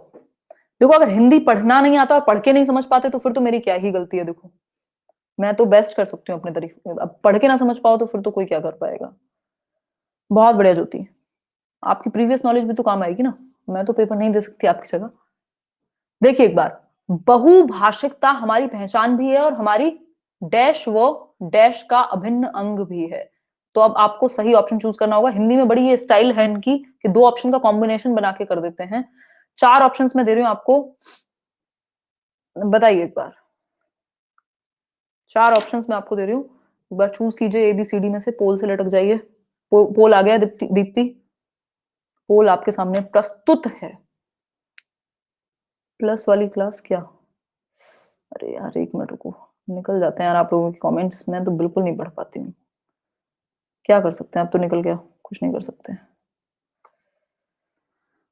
देखो, अगर हिंदी पढ़ना नहीं आता और पढ़ के नहीं समझ पाते तो फिर तो मेरी क्या ही गलती है। देखो, मैं तो बेस्ट कर सकती हूँ अपने तरीके। अब पढ़ के ना समझ पाओ तो फिर तो कोई क्या कर पाएगा। बहुत बढ़िया ज्योति, आपकी प्रीवियस नॉलेज भी तो काम आएगी ना। मैं तो पेपर नहीं दे सकती आपकी जगह। देखिए एक बार, बहुभाषिकता हमारी पहचान भी है और हमारी डैश व डैश का अभिन्न अंग भी है। तो अब आपको सही ऑप्शन चूज करना होगा। हिंदी में बड़ी ये स्टाइल है इनकी कि 2 ऑप्शन का कॉम्बिनेशन बना के कर देते हैं। 4 ऑप्शंस में दे रही हूं आपको, बताइए एक बार। 4 ऑप्शंस मैं आपको दे रही हूँ, एक बार चूज कीजिए एबीसीडी में से। पोल से लटक जाइए। पोल आ गया दीप्ति, दीप्ति पोल आपके सामने प्रस्तुत है। प्लस वाली क्लास क्या? अरे यार 1 मिनट रुको, निकल जाते हैं यार आप लोगों के कमेंट्स, मैं तो बिल्कुल नहीं पढ़ पाती हूँ। क्या कर सकते हैं, अब तो निकल गया, कुछ नहीं कर सकते।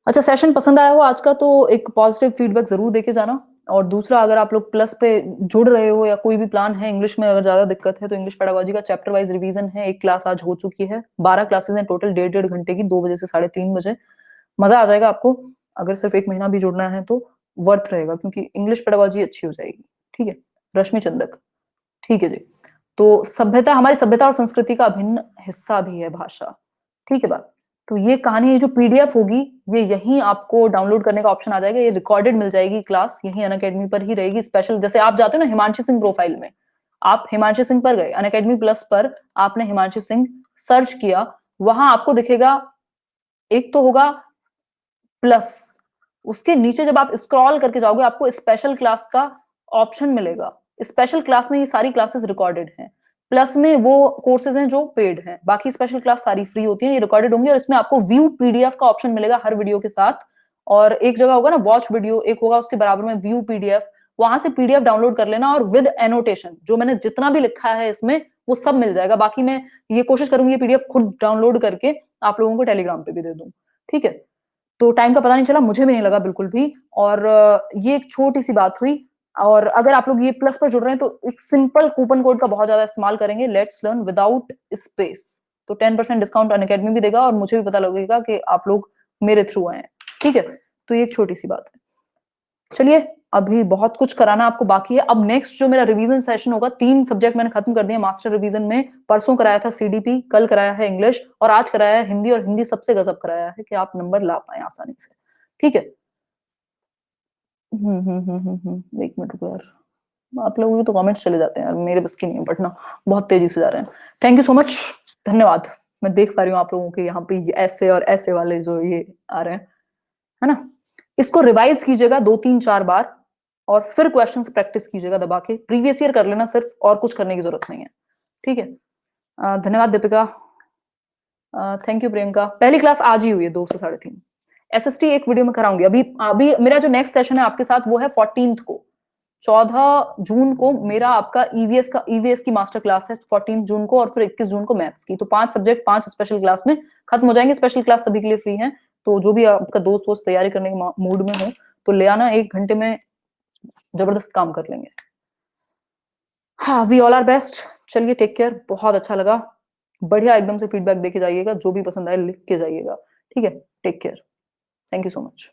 अच्छा, सेशन पसंद आया हो आज का तो एक पॉजिटिव फीडबैक जरूर देके जाना। और दूसरा, अगर आप लोग प्लस पे जुड़ रहे हो या कोई भी प्लान है इंग्लिश में, अगर ज्यादा दिक्कत है तो इंग्लिश पेडागोजी का चैप्टर वाइज रिवीजन है। एक क्लास आज हो चुकी है, 12 क्लासेस हैं टोटल, 1.5 घंटे की, 2 बजे से 3:30 बजे। मजा आ जाएगा आपको। अगर सिर्फ 1 महीना भी जुड़ना है तो वर्थ रहेगा, क्योंकि इंग्लिश पेडागोजी अच्छी हो जाएगी। ठीक है, रश्मि चंदक। ठीक है जी। तो सभ्यता, हमारी सभ्यता और संस्कृति का अभिन्न हिस्सा भी है भाषा। ठीक है बात। तो ये कहानी, ये जो पीडीएफ होगी, ये यहीं आपको डाउनलोड करने का ऑप्शन आ जाएगा। ये रिकॉर्डेड मिल जाएगी क्लास, यहीं अनअकैडमी पर ही रहेगी। स्पेशल जैसे आप जाते हो ना हिमांशी सिंह प्रोफाइल में, आप हिमांशी सिंह पर गए, अनअकैडमी प्लस पर आपने हिमांशी सिंह सर्च किया, वहां आपको दिखेगा, एक तो होगा प्लस, उसके नीचे जब आप स्क्रॉल करके जाओगे आपको स्पेशल क्लास का ऑप्शन मिलेगा। स्पेशल क्लास में ये सारी क्लासेस रिकॉर्डेड हैं। प्लस में वो कोर्सेज हैं जो पेड हैं, बाकी स्पेशल क्लास सारी फ्री होती हैं, ये रिकॉर्डेड होंगी। और इसमें आपको व्यू पीडीएफ का ऑप्शन मिलेगा हर वीडियो के साथ। और एक जगह होगा ना वॉच वीडियो, एक होगा उसके बराबर में व्यू पीडीएफ। वहां से पीडीएफ डाउनलोड कर लेना और विद एनोटेशन, जो मैंने जितना भी लिखा है इसमें वो सब मिल जाएगा। बाकी मैं ये कोशिश करूंगी ये पीडीएफ खुद डाउनलोड करके आप लोगों को टेलीग्राम पे भी दे दूं। ठीक है। तो टाइम का पता नहीं चला, मुझे भी नहीं लगा बिल्कुल भी। और ये एक छोटी सी बात हुई। और अगर आप लोग ये प्लस पर जुड़ रहे हैं तो एक सिंपल कूपन कोड का बहुत ज्यादा इस्तेमाल करेंगे, लेट्स लर्न विदाउट स्पेस, तो 10% डिस्काउंट अनअकैडमी भी देगा और मुझे भी पता लगेगा कि आप लोग मेरे थ्रू आए हैं। ठीक है, तो ये एक छोटी सी बात है। चलिए, अभी बहुत कुछ कराना आपको बाकी है। अब नेक्स्ट जो मेरा रिवीजन सेशन होगा, 3 सब्जेक्ट मैंने खत्म कर दिए मास्टर रिवीजन में। परसों कराया था सीडीपी, कल कराया है इंग्लिश और आज कराया है हिंदी, और हिंदी सबसे गजब कराया है कि आप नंबर ला पाए आसानी से। ठीक है। 1 मिनट रुको यार, आप लोगों के तो कमेंट्स चले जाते हैं यार, मेरे बस की नहीं है पढ़ना, बहुत तेजी से जा रहे हैं। थैंक यू सो मच, धन्यवाद। मैं देख पा रही हूँ आप लोगों के यहाँ पे ये ऐसे और ऐसे वाले जो ये आ रहे हैं, है ना। इसको रिवाइज कीजिएगा 2 3 4 बार और फिर क्वेश्चंस प्रैक्टिस कीजिएगा दबा के, प्रीवियस ईयर कर लेना सिर्फ, और कुछ करने की जरूरत नहीं है। ठीक है। धन्यवाद दीपिका, थैंक यू प्रियंका। पहली क्लास आज ही हुई है 2 से 3:30। एसएसटी एक वीडियो में कराऊंगी। अभी अभी मेरा जो नेक्स्ट सेशन है आपके साथ वो है 14th को, 14 जून को मेरा आपका ईवीएस की मास्टर क्लास है 14 जून को, और फिर 21 जून को मैथ्स की। तो 5 सब्जेक्ट 5 स्पेशल क्लास में खत्म हो जाएंगे। स्पेशल क्लास सभी के लिए फ्री है, तो जो भी आपका दोस्त वोस्त तैयारी करने के मूड में हो तो ले आना, 1 घंटे में जबरदस्त काम कर लेंगे। हाँ, वी ऑल आर बेस्ट। चलिए, टेक केयर, बहुत अच्छा लगा। बढ़िया एकदम से फीडबैक देके जाइएगा, जो भी पसंद आए लिख के जाइएगा। ठीक है, take care, thank you so much.